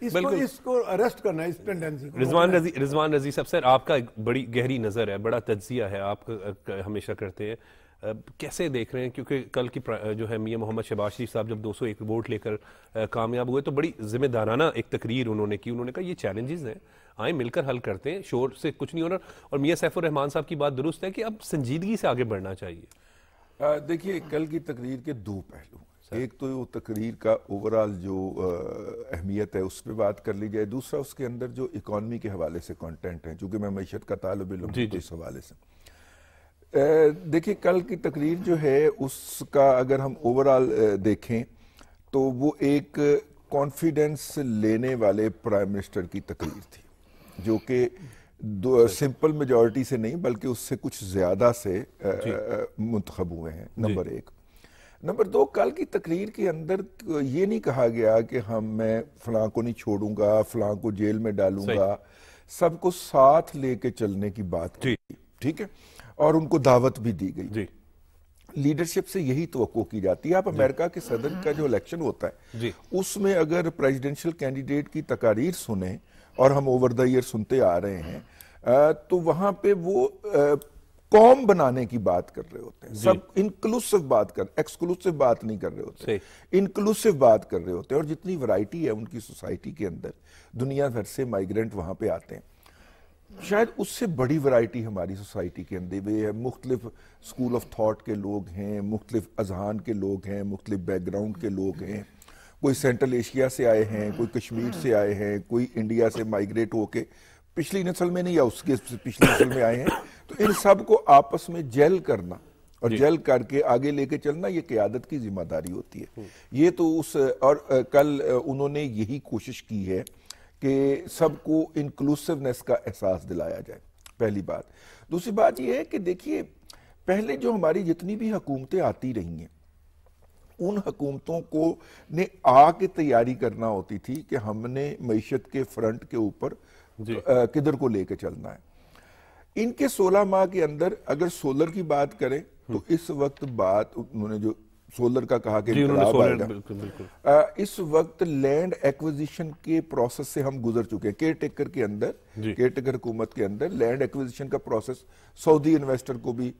اس کو اریسٹ کرنا ہے، اس ٹینڈنسی کو. رضوان رضی صاحب، سر آپ کا بڑی گہری نظر ہے، بڑا تجزیہ ہے، آپ ہمیشہ کرتے ہیں، کیسے دیکھ رہے ہیں؟ کیونکہ کل کی جو ہے میاں محمد شہباز شریف صاحب جب 201 ووٹ لے کر کامیاب ہوئے تو بڑی ذمہ دارانہ ایک تقریر انہوں نے کی. انہوں نے کہا یہ چیلنجز ہیں، آئیں مل کر حل کرتے ہیں، شور سے کچھ نہیں ہونا. اور میاں سیف الرحمان صاحب کی بات درست ہے کہ اب سنجیدگی سے آگے بڑھنا چاہیے. دیکھیے کل کی تقریر کے دو پہلو، ایک تو تقریر کا اوورال جو اہمیت ہے اس پہ بات کر لی جائے، دوسرا اس کے اندر جو اکانومی کے حوالے سے کانٹینٹ ہے، چونکہ میں معیشت کا طالب علم ہوں اس حوالے سے. دیکھیے کل کی تقریر جو ہے اس کا اگر ہم اوورال دیکھیں تو وہ ایک کانفیڈنس لینے والے پرائم منسٹر کی تقریر تھی، جو کہ سمپل میجورٹی سے نہیں بلکہ اس سے کچھ زیادہ سے منتخب ہوئے ہیں. نمبر ایک. نمبر دو، کل کی تقریر کے اندر یہ نہیں کہا گیا کہ میں فلاں کو نہیں چھوڑوں گا، فلاں کو جیل میں ڈالوں گا، سب کو ساتھ لے کے چلنے کی بات کی، ٹھیک ہے، اور ان کو دعوت بھی دی گئی. لیڈرشپ سے یہی توقع کی جاتی ہے. آپ امریکہ کے صدر کا جو الیکشن ہوتا ہے اس میں اگر پریزیڈنشل کینڈیڈیٹ کی تقاریر سنیں، اور ہم اوور دا ایئر سنتے آ رہے ہیں، تو وہاں پہ وہ قوم بنانے کی بات کر رہے ہوتے ہیں، سب انکلوسیو بات ایکسکلوسیو بات نہیں کر رہے ہوتے، انکلوسیو بات کر رہے ہوتے ہیں. اور جتنی ورائٹی ہے ان کی سوسائٹی کے اندر، دنیا بھر سے مائیگرنٹ وہاں پہ آتے ہیں، شاید اس سے بڑی ورائٹی ہماری سوسائٹی کے اندر بھی ہے. مختلف اسکول آف تھاٹ کے لوگ ہیں، مختلف اذہان کے لوگ ہیں، مختلف بیک گراؤنڈ کے لوگ ہیں. کوئی سینٹرل ایشیا سے آئے ہیں، کوئی کشمیر سے آئے ہیں، کوئی انڈیا سے مائیگریٹ ہو کے پچھلی نسل میں نہیں یا اس کے پچھلی نسل میں آئے ہیں. تو ان سب کو آپس میں جیل کرنا اور جیل کر کے آگے لے کے چلنا یہ قیادت کی ذمہ داری ہوتی ہے. یہ تو اور کل انہوں نے یہی کوشش کی ہے کہ سب کو انکلوسیونیس کا احساس دلایا جائے، پہلی بات. دوسری بات یہ ہے کہ دیکھیے پہلے جو ہماری جتنی بھی حکومتیں آتی رہی ہیں، ان حکومتوں کو نے آ کے تیاری کرنا ہوتی تھی کہ ہم نے معیشت کے فرنٹ کے اوپر کدھر کو لے کے چلنا ہے. ان کے 16 ماہ کے اندر اگر سولر کی بات کریں تو اس وقت بات انہوں نے جو سولر کا کہا کہ انقلاب آئے گا، اس وقت لینڈ ایکوزیشن کے پروسیس سے ہم گزر چکے ہیں. کیئر ٹیکر کے اندر، کیئر ٹیکر حکومت کے اندر لینڈ ایکوزیشن کا پروسیس سعودی انویسٹر کو بھی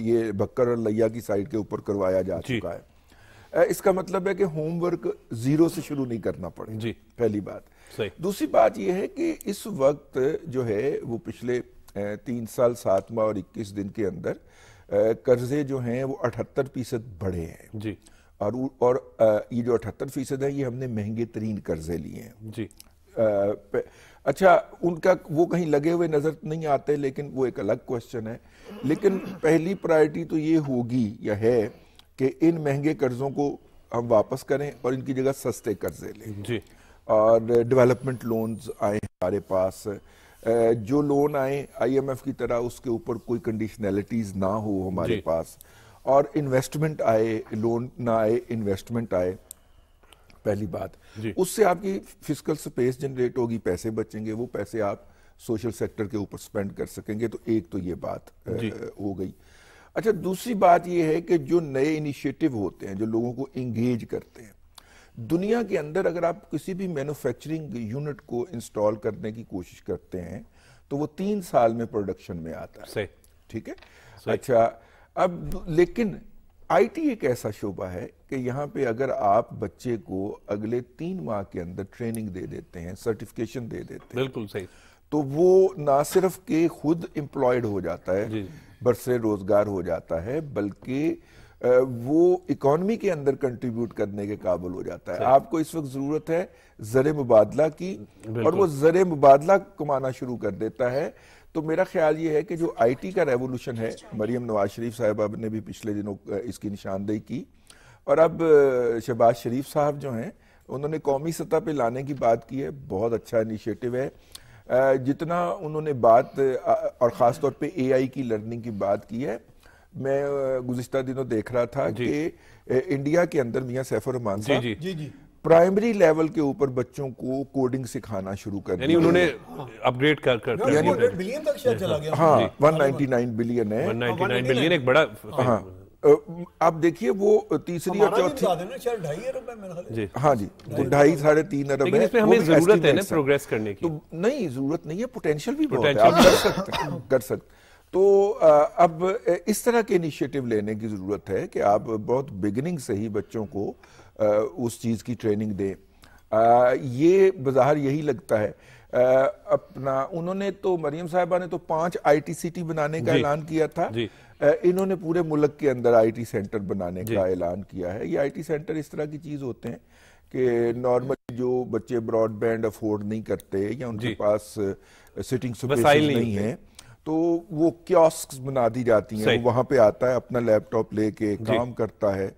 یہ بکر اور لیا کی سائٹ کے اوپر کروایا جا چکا ہے. اس کا مطلب ہے کہ ہوم ورک زیرو سے شروع نہیں کرنا پڑے، پہلی بات. دوسری بات یہ ہے کہ اس وقت جو ہے وہ پچھلے 3 سال 7 ماہ اور 21 دن کے اندر قرضے جو ہیں وہ 78% بڑھے ہیں. اور یہ جو 78% ہے یہ ہم نے مہنگے ترین قرضے لیے ہیں. اچھا ان کا وہ کہیں لگے ہوئے نظر نہیں آتے، لیکن وہ ایک الگ کوسچن ہے. لیکن پہلی پرائرٹی تو یہ ہوگی یا ہے کہ ان مہنگے قرضوں کو ہم واپس کریں اور ان کی جگہ سستے قرضے لیں. اور ڈیولپمنٹ لونز آئیں ہمارے پاس، جو لون آئیں آئی ایم ایف کی طرح اس کے اوپر کوئی کنڈیشنلٹیز نہ ہو ہمارے پاس، اور انویسٹمنٹ آئے، لون نہ آئے انویسٹمنٹ آئے. پہلی بات اس سے آپ کی فسکل سپیس جنریٹ ہوگی، پیسے بچیں گے، وہ پیسے آپ سوشل سیکٹر کے اوپر سپینڈ کر سکیں گے. تو ایک تو یہ بات ہو گئی. اچھا دوسری بات یہ ہے کہ جو نئے انیشیٹو ہوتے ہیں جو لوگوں کو انگیج کرتے ہیں دنیا کے اندر، اگر آپ کسی بھی مینوفیکچرنگ یونٹ کو انسٹال کرنے کی کوشش کرتے ہیں تو وہ 3 سال میں پروڈکشن میں آتا ہے. ٹھیک ہے. اچھا اب لیکن آئی ٹی ایک ایسا شعبہ ہے کہ یہاں پہ اگر آپ بچے کو اگلے 3 ماہ کے اندر ٹریننگ دے دیتے ہیں، سرٹیفکیشن دے دیتے ہیں، بالکل صحیح، تو وہ نہ صرف کہ خود امپلائڈ ہو جاتا ہے، برسر روزگار ہو جاتا ہے، بلکہ وہ اکانومی کے اندر کنٹریبیوٹ کرنے کے قابل ہو جاتا ہے. آپ کو اس وقت ضرورت ہے زر مبادلہ کی، اور وہ زر مبادلہ کمانا شروع کر دیتا ہے. تو میرا خیال یہ ہے کہ جو آئی ٹی کا ریولوشن ہے، مریم نواز شریف صاحبہ نے بھی پچھلے دنوں اس کی نشاندہی کی، اور اب شہباز شریف صاحب جو ہیں انہوں نے قومی سطح پہ لانے کی بات کی ہے. بہت اچھا انیشیٹو ہے. جتنا انہوں نے بات اور خاص طور پہ اے آئی کی لرننگ کی بات کی ہے، میں گزشتہ دنوں دیکھ رہا تھا کہ انڈیا کے اندر میاں سیف الرحمان صاحب پرائمری لیول کے اوپر بچوں کو کوڈنگ سکھانا شروع کر دیا. یعنی انہوں نے اپ گریڈ کر بلین تک شاید چلا گیا. ہاں 199 بلین ہے. 199 بلین ایک بڑا. ہاں آپ دیکھیے وہ تیسری اور چوتھی, ہاں جی, تو 2.5-3.5 ارب ہے. لیکن اس میں ہمیں ضرورت ہے نا پروگریس کرنے کی. نہیں ضرورت نہیں ہے, پوٹینشیل بھی بہت ہے, آپ کر سکتے. تو اب اس طرح کے انیشیٹو لینے کی ضرورت ہے کہ آپ بہت بگننگ سے ہی بچوں کو اس چیز کی ٹریننگ دیں. یہ بظاہر یہی لگتا ہے. اپنا انہوں نے تو, مریم صاحبہ نے تو 5 ITCT بنانے کا اعلان کیا تھا. انہوں نے پورے ملک کے اندر IT سینٹر بنانے کا اعلان کیا ہے. یہ IT سینٹر اس طرح کی چیز ہوتے ہیں کہ نارمل جو بچے براڈ بینڈ افورڈ نہیں کرتے یا ان کے پاس سٹنگ سپیسز نہیں ہیں, تو وہ کیاسکس بنا دی جاتی ہیں. وہاں پہ آتا ہے, اپنا لیپ ٹاپ لے کے کام کرتا ہے,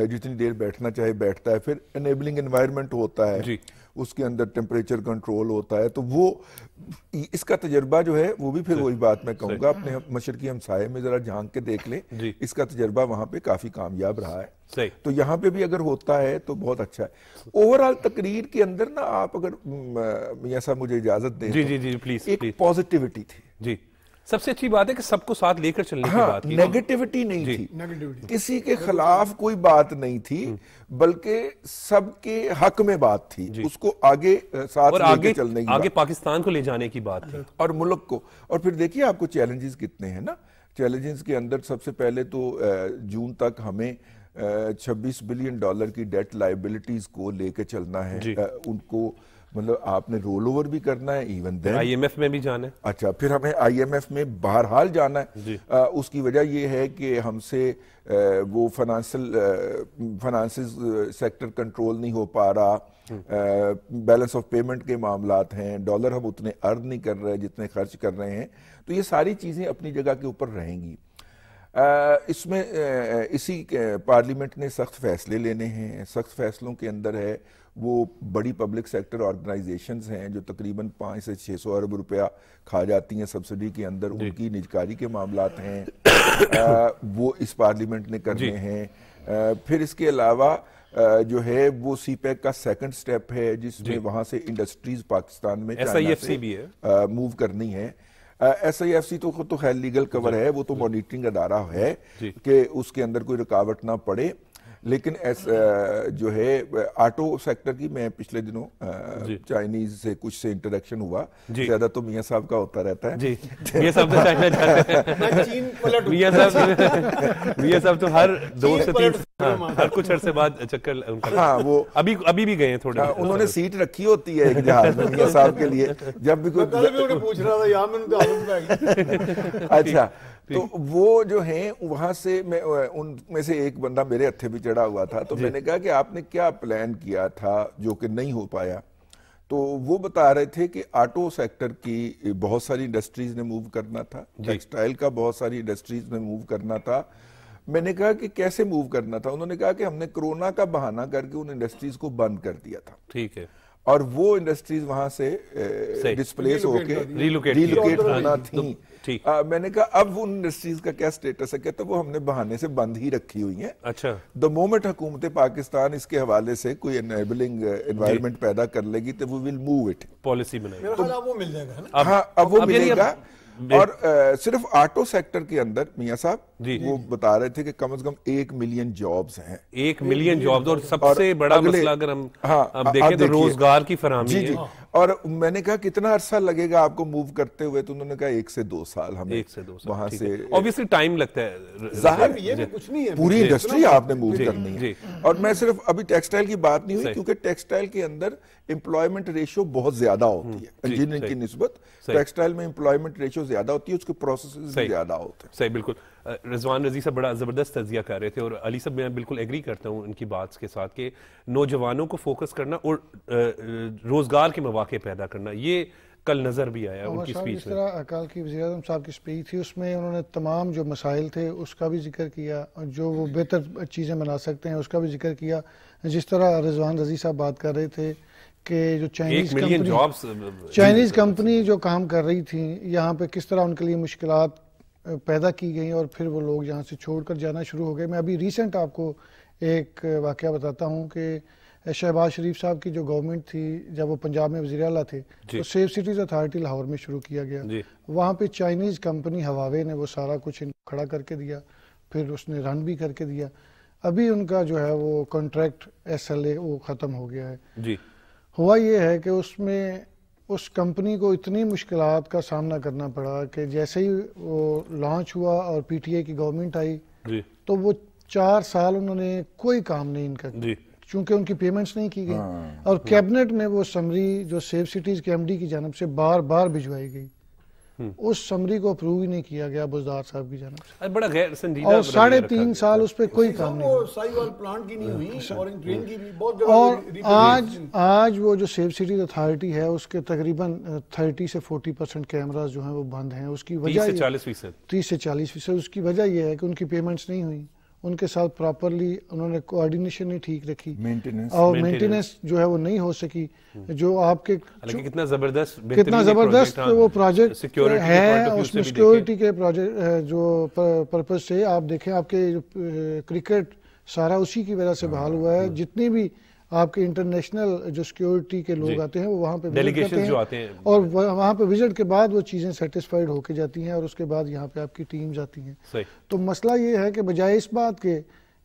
جتنی دیر بیٹھنا چاہے بیٹھتا ہے. پھر انیبلنگ انوائرمنٹ ہوتا ہے, اس کے اندر ٹیمپریچر کنٹرول ہوتا ہے. تو وہ اس کا تجربہ جو ہے وہ بھی پھر وہی بات میں کہوں گا, اپنے مشرقی ہمسائے میں ذرا جھانک کے دیکھ لیں, اس کا تجربہ وہاں پہ کافی کامیاب رہا ہے. تو یہاں پہ بھی اگر ہوتا ہے تو بہت اچھا ہے. اوورآل تقریر کے اندر نا, آپ اگر میاں صاحب مجھے اجازت دیں, ایک پازیٹیوٹی تھی. جی, سب سے اچھی بات ہے کہ سب کو ساتھ لے کر چلنے کی بات کی. نیگیٹیوٹی نہیں تھی, کسی کے خلاف کوئی بات نہیں تھی, بلکہ سب کے حق میں بات تھی. اس کو آگے ساتھ لے کے چلنے کی, آگے پاکستان کو لے جانے کی بات تھی, اور ملک کو. اور پھر دیکھیے آپ کو چیلنجز کتنے ہیں نا. چیلنجز کے اندر سب سے پہلے تو جون تک ہمیں $26 بلین کی ڈیٹ لائبلٹیز کو لے کے چلنا ہے. ان کو مطلب آپ نے رول اوور بھی کرنا ہے, ایون دین IMF میں بھی جانا ہے. اچھا, پھر ہمیں IMF میں بہرحال جانا ہے. اس کی وجہ یہ ہے کہ ہم سے وہ فائنانسز سیکٹر کنٹرول نہیں ہو پا رہا, بیلنس آف پیمنٹ کے معاملات ہیں, ڈالر ہم اتنے ارن نہیں کر رہے جتنے خرچ کر رہے ہیں. تو یہ ساری چیزیں اپنی جگہ کے اوپر رہیں گی. اس میں اسی پارلیمنٹ نے سخت فیصلے لینے ہیں. سخت فیصلوں کے اندر ہے وہ بڑی پبلک سیکٹر آرگنائزیشنز ہیں جو تقریباً 500 سے 600 ارب روپیہ کھا جاتی ہیں سبسڈی کے اندر. ان کی نجکاری کے معاملات ہیں, وہ اس پارلیمنٹ نے کرنے ہیں. پھر اس کے علاوہ جو ہے وہ سی پیک کا سیکنڈ سٹیپ ہے, جس میں وہاں سے انڈسٹریز پاکستان میں SIFC بھی ہے موو کرنی ہے. SIFC تو خیر لیگل کور ہے, وہ تو مانیٹرنگ ادارہ ہے کہ اس کے اندر کوئی رکاوٹ نہ پڑے. لیکن جو ہے آٹو سیکٹر کی, میں پچھلے دنوں چائنیز سے کچھ سے انٹریکشن ہوا, زیادہ تو میاں صاحب کا ہوتا رہتا ہے. میاں صاحب تو چائنا جاتے ہیں, میاں صاحب تو ہر 2 سے 3 ہر کچھ عرصے بعد چکر. ہاں, وہ ابھی بھی گئے ہیں تھوڑے. انہوں نے سیٹ رکھی ہوتی ہے ایک جہاز میں میاں صاحب کے لیے, جب بھی کوئی پوچھ رہا تھا یہاں میں. اچھا, تو وہ جو ہیں وہاں سے, میں ان میں سے ایک بندہ میرے ہتھے بھی چڑھا ہوا تھا, تو میں نے کہا کہ آپ نے کیا پلان کیا تھا جو کہ نہیں ہو پایا. تو وہ بتا رہے تھے کہ آٹو سیکٹر کی بہت ساری انڈسٹریز نے موو کرنا تھا, ٹیکسٹائل کا بہت ساری انڈسٹریز نے موو کرنا تھا. میں نے کہا کہ کیسے موو کرنا تھا. انہوں نے کہا کہ ہم نے کرونا کا بہانہ کر کے ان انڈسٹریز کو بند کر دیا تھا. ٹھیک ہے, اور وہ انڈسٹریز وہاں سے ڈسپلیس ہو کے ریلوکیٹ ہونا تھیں. میں نے کہا اب ان انڈسٹریز کا کیا سٹیٹس ہے. کہتا وہ ہم نے بہانے سے بند ہی رکھی ہوئی ہیں. اچھا, دا مومنٹ حکومت پاکستان اس کے حوالے سے کوئی انیبلنگ انوائرمنٹ پیدا کر لے گی تو we will move it, policy بنائے گی. اب وہ مل جائے گا. ہاں, اب وہ ملے گا. اور صرف آٹو سیکٹر کے اندر میاں صاحب وہ بتا رہے تھے کہ کم از کم 1 ملین جابز ہیں. 1 ملین جابز, اور سب سے بڑا مسئلہ اگر ہم دیکھیں تو روزگار کی فراہمی ہے. اور میں نے کہا کتنا عرصہ لگے گا آپ کو موو کرتے ہوئے, تو انہوں نے کہا 1 سے 2 سال ہمیں وہاں سے. obviously ٹائم لگتا ہے, ظاہر یہ کچھ نہیں ہے, پوری انڈسٹری آپ نے موو کرنی ہے. اور میں صرف ابھی ٹیکسٹائل کی بات نہیں ہوئی, کیونکہ ٹیکسٹائل کے اندر امپلائمنٹ ریشو بہت زیادہ ہوتی ہے انجینئرنگ کی نسبت. ٹیکسٹائل میں امپلائمنٹ ریشو زیادہ ہوتی ہے, اس کے پروسیسز بھی زیادہ ہوتے ہیں. صحیح, بالکل. رضوان رضی صاحب بڑا زبردست تجزیہ کر رہے تھے, اور علی صاحب میں بالکل ایگری کرتا ہوں ان کی بات کے ساتھ کہ نوجوانوں کو فوکس کرنا اور روزگار کے مواقع پیدا کرنا, یہ کل نظر بھی آیا ان کی سپیچ میں. جس طرح کل کی وزیر اعظم صاحب کی سپیچ تھی, اس میں انہوں نے تمام جو مسائل تھے اس کا بھی ذکر کیا, اور جو وہ بہتر چیزیں بنا سکتے ہیں اس کا بھی ذکر کیا. جس طرح رضوان رضی صاحب بات کر رہے تھے کہ جو چائنیز کمپنی جو کام کر رہی تھی یہاں پہ, کس طرح ان کے لیے مشکلات پیدا کی گئیں اور پھر وہ لوگ یہاں سے چھوڑ کر جانا شروع ہو گئے. میں ابھی ریسنٹ آپ کو ایک واقعہ بتاتا ہوں کہ شہباز شریف صاحب کی جو گورنمنٹ تھی جب وہ پنجاب میں وزیر اعلیٰ تھے, تو سیف سٹیز اتھارٹی لاہور میں شروع کیا گیا. وہاں پہ چائنیز کمپنی ہواوے نے وہ سارا کچھ کھڑا کر کے دیا, پھر اس نے رن بھی کر کے دیا. ابھی ان کا جو ہے وہ کانٹریکٹ SLA وہ ختم ہو گیا ہے. جی ہوا یہ ہے کہ اس میں اس کمپنی کو اتنی مشکلات کا سامنا کرنا پڑا کہ جیسے ہی وہ لانچ ہوا اور PTI کی گورنمنٹ آئی تو وہ 4 سال انہوں نے کوئی کام نہیں ان کا, چونکہ ان کی پیمنٹس نہیں کی گئی, اور کیبنٹ میں وہ سمری جو سیف سٹیز کے MD کی جانب سے بار بار بھجوائی گئی, اس سمری کو اپروو ہی نہیں کیا گیا بزدار صاحب کی جانب سے. بڑا غیر سنجیدہ, اور 3.5 سال اس پہ کوئی کام نہیں سائیوال پلانٹ کی نہیں ہوئی اور ٹرین کی بھی بہت جگہ. اور آج وہ جو سیف سٹیز اتھارٹی ہے اس کے تقریباً 30 سے 40% کیمراز جو ہیں وہ بند ہیں. اس کی وجہ 30 سے 40%. اس کی وجہ یہ ہے کہ ان کی پیمنٹس نہیں ہوئی, ان کے ساتھ پراپرلی انہوں نے کوآرڈینیشن نہیں ٹھیک رکھی, اور مینٹیننس جو ہے وہ نہیں ہو سکی. جو آپ کے کتنا زبردست وہ پروجیکٹ ہے, اس میں سیکیورٹی کے پروجیکٹ جو پرپز سے آپ دیکھیں, آپ کے کرکٹ سارا اسی کی وجہ سے بحال ہوا ہے. جتنی بھی آپ کے انٹرنیشنل جو سیکیورٹی کے لوگ آتے ہیں وہ وہاں پہ وزٹ کرتے ہیں, اور وہاں پہ وزٹ کے بعد وہ چیزیں سیٹسفائیڈ ہو کے جاتی ہیں, اور اس کے بعد یہاں پہ آپ کی ٹیمز آتی ہیں. تو مسئلہ یہ ہے کہ بجائے اس بات کے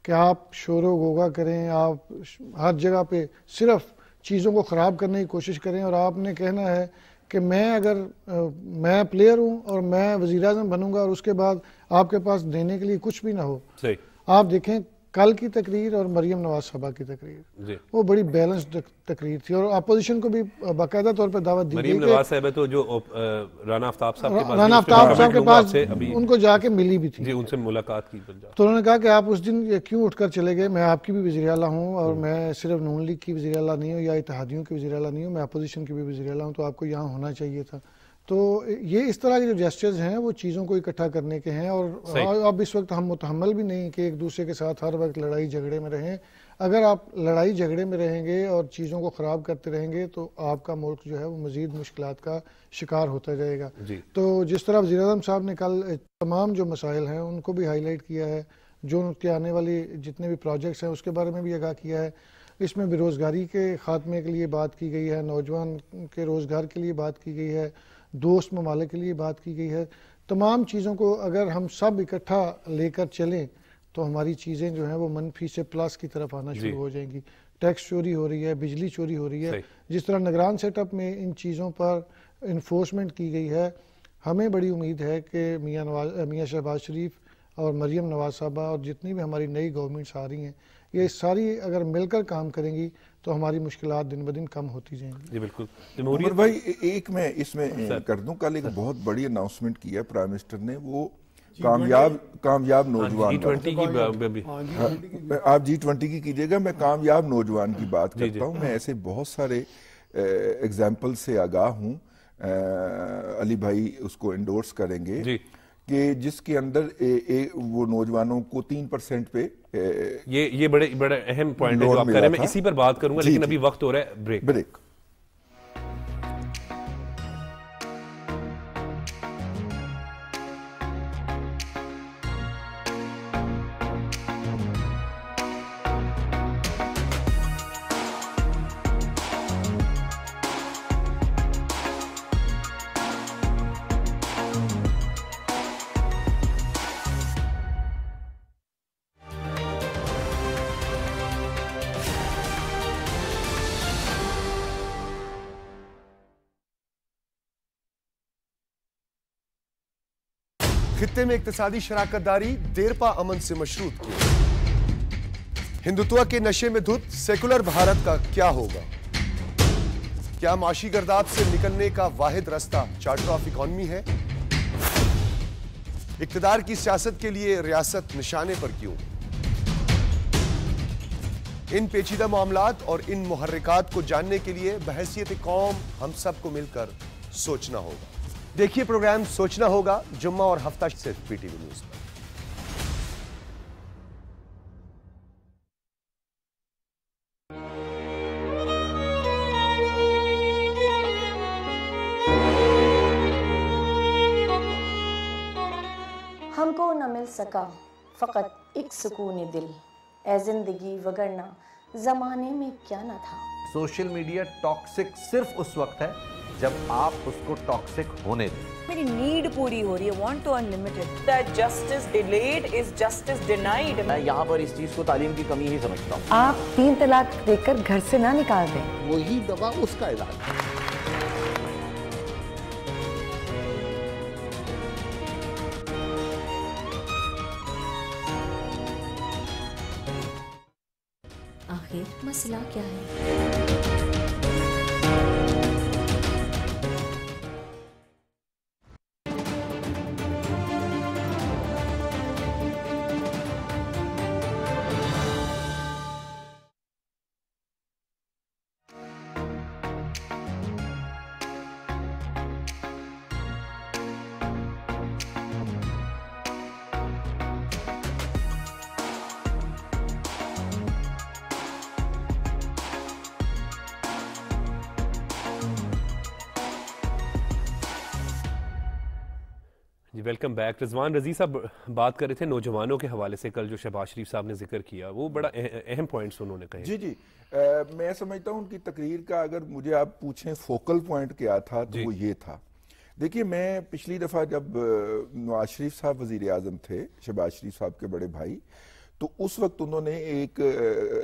کہ آپ شور و غوغا کریں, آپ ہر جگہ پہ صرف چیزوں کو خراب کرنے کی کوشش کریں, اور آپ نے کہنا ہے کہ میں پلیئر ہوں اور میں وزیر اعظم بنوں گا, اور اس کے بعد آپ کے پاس دینے کے لیے کچھ بھی نہ ہو. آپ دیکھیں کل کی تقریر اور مریم نواز صاحبہ کی تقریر, وہ بڑی بیلنسڈ تقریر تھی, اور اپوزیشن کو بھی باقاعدہ طور پہ دعوت دی گئی. مریم نواز صاحبہ تو جو رانا آفتاب صاحب کے پاس ان کو جا کے ملی بھی تھی, ان سے ملاقات کی, تو انہوں نے کہا کہ آپ اس دن کیوں اٹھ کر چلے گئے, میں آپ کی بھی وزیر اعلیٰ ہوں, اور میں صرف نون لیگ کی وزیر اعلیٰ نہیں ہوں یا اتحادیوں کی وزیر اعلیٰ نہیں ہوں, میں اپوزیشن کی بھی وزیر اعلیٰ ہوں, تو آپ کو یہاں ہونا چاہیے تھا. تو یہ اس طرح کے جو جیسچرز ہیں وہ چیزوں کو اکٹھا کرنے کے ہیں, اور اب اس وقت ہم متحمل بھی نہیں کہ ایک دوسرے کے ساتھ ہر وقت لڑائی جھگڑے میں رہیں. اگر آپ لڑائی جھگڑے میں رہیں گے اور چیزوں کو خراب کرتے رہیں گے تو آپ کا ملک جو ہے وہ مزید مشکلات کا شکار ہوتا جائے گا. تو جس طرح وزیر اعظم صاحب نے کل تمام جو مسائل ہیں ان کو بھی ہائی لائٹ کیا ہے, جو ان کے آنے والی جتنے بھی پروجیکٹس ہیں اس کے بارے میں بھی آگاہ کیا ہے. اس میں بے روزگاری کے خاتمے کے لیے بات کی گئی ہے, نوجوان کے روزگار کے لیے بات کی گئی ہے, دوست ممالک کے لیے بات کی گئی ہے. تمام چیزوں کو اگر ہم سب اکٹھا لے کر چلیں تو ہماری چیزیں جو ہیں وہ منفی سے پلس کی طرف آنا شروع ہو جائیں گی. ٹیکس چوری ہو رہی ہے, بجلی چوری ہو رہی ہے, جس طرح نگران سیٹ اپ میں ان چیزوں پر انفورسمنٹ کی گئی ہے. ہمیں بڑی امید ہے کہ میاں شہباز شریف اور مریم نواز صاحبہ اور جتنی بھی ہماری نئی گورنمنٹس آ رہی ہیں, یہ ساری اگر مل کر کام کریں گی تو ہماری مشکلات دن بدن کم ہوتی جائیں گی. جی بالکل. عمر بھائی ایک میں اس میں کر دوں, کل ایک بہت بڑی اناؤنسمنٹ کی ہے پرائم منسٹر نے, وہ کامیاب نوجوان, آپ G20 کی کیجئے گا, میں کامیاب نوجوان کی بات کرتا ہوں. میں ایسے بہت سارے ایگزامپل سے آگاہ ہوں, علی بھائی اس کو انڈورس کریں گے, کہ جس کے اندر وہ نوجوانوں کو 3% پہ یہ بڑے اہم پوائنٹ ہے جو آپ کر رہے ہیں, میں اسی پر بات کروں گا, لیکن ابھی وقت ہو رہا ہے بریک. خطے میں اقتصادی شراکت داری دیرپا امن سے مشروط کی. ہندوتوا کے نشے میں دھت سیکولر بھارت کا کیا ہوگا؟ کیا معاشی گرداب سے نکلنے کا واحد راستہ چارٹر آف اکانومی ہے؟ اقتدار کی سیاست کے لیے ریاست نشانے پر کیوں؟ ان پیچیدہ معاملات اور ان محرکات کو جاننے کے لیے بحیثیت قوم ہم سب کو مل کر سوچنا ہوگا. دیکھیے پروگرام سوچنا ہوگا جمعہ اور ہفتہ سے PTV نیوز پر. ہم کو نہ مل سکا فقط ایک سکون دل, اے زندگی وگرنہ زمانے میں کیا نہ تھا. سوشل میڈیا ٹاکسک صرف اس وقت ہے جب آپ اس کو ٹاکسک ہونے دیں. میری نیڈ پوری ہو رہی ہے, want to unlimited. That justice delayed is justice denied. میں یہاں پر اس چیز کو تعلیم کی کمی ہی سمجھتا ہوں. آپ 3 طلاق دے کر گھر سے نہ نکال دیں. وہی دوا اس کا علاج ہے. آخر مسئلہ کیا ہے؟ جی ویلکم بیک. رضوان رضی صاحب بات کر رہے تھے نوجوانوں کے حوالے سے, کل جو شہباز شریف صاحب نے ذکر کیا وہ بڑا اہم پوائنٹس انہوں نے کہے. جی جی میں سمجھتا ہوں ان کی تقریر کا اگر مجھے آپ پوچھیں فوکل پوائنٹ کیا تھا تو وہ یہ تھا. دیکھیے میں پچھلی دفعہ جب نواز شریف صاحب وزیر اعظم تھے, شہباز شریف صاحب کے بڑے بھائی, تو اس وقت انہوں نے ایک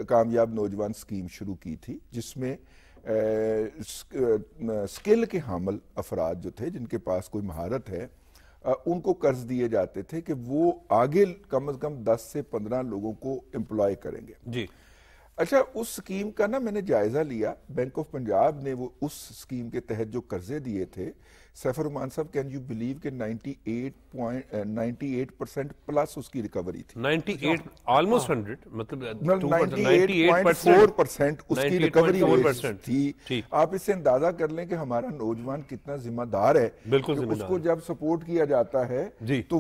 کامیاب نوجوان اسکیم شروع کی تھی جس میں اسکل کے حامل افراد جو تھے, جن کے پاس کوئی مہارت ہے, ان کو قرض دیے جاتے تھے کہ وہ آگے کم از کم 10 سے 15 لوگوں کو امپلائی کریں گے. جی اچھا, اس سکیم کا نا میں نے جائزہ لیا. بینک آف پنجاب نے وہ اس سکیم کے تحت جو قرضے دیے تھے, سیف الرحمان صاحب کین یو بلیو کہ 98% پلس اس کی ریکوری تھی. 98 آلموسٹ 100 مطلب 98.4% اس کی ریکوری تھی. آپ اس سے اندازہ کر لیں کہ ہمارا نوجوان کتنا ذمہ دار ہے. بالکل اس کو جب سپورٹ کیا جاتا ہے تو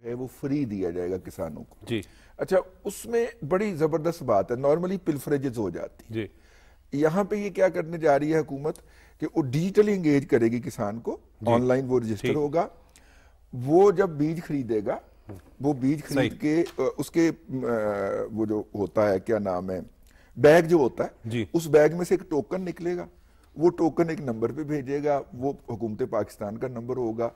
وہ فری دیا جائے گا کسانوں کو. جی اچھا, اس میں بڑی زبردست بات ہے. نارملی پلفریجز ہو جاتی. جی یہاں پہ یہ کیا کرنے جا رہی ہے حکومت کہ وہ ڈیجیٹلی انگیج کرے گی کسان کو. آن لائن وہ رجسٹر ہوگا. وہ جب بیج خریدے گا, وہ بیج خرید کے اس کے وہ جو ہوتا ہے کیا نام ہے بیگ جو ہوتا ہے, اس بیگ میں سے ایک ٹوکن نکلے گا. وہ ٹوکن ایک نمبر پہ بھیجے گا, وہ حکومت پاکستان کا نمبر ہوگا,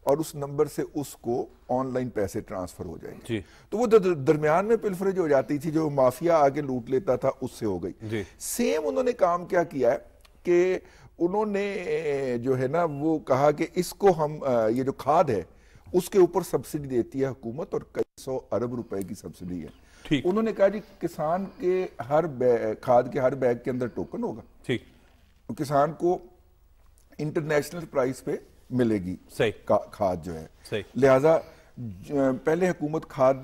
اور اس نمبر سے اس کو آن لائن پیسے ٹرانسفر ہو جائیں گے. تو وہ درمیان میں پلفریج ہو جاتی تھی, جو مافیا آگے لوٹ لیتا تھا, اس سے ہو گئی. سیم انہوں نے کام کیا ہے کہ انہوں نے جو ہے نا وہ کہا کہ اس کو ہم یہ جو کھاد ہے اس کے اوپر سبسڈی دیتی ہے حکومت, اور کئی 100 ارب روپے کی سبسڈی ہے. انہوں نے کہا جی کسان کے ہر کھاد کے ہر بیگ کے اندر ٹوکن ہوگا. کسان کو انٹرنیشنل پرائس پہ ملے گی کھاد جو ہے. لہٰذا پہلے حکومت کھاد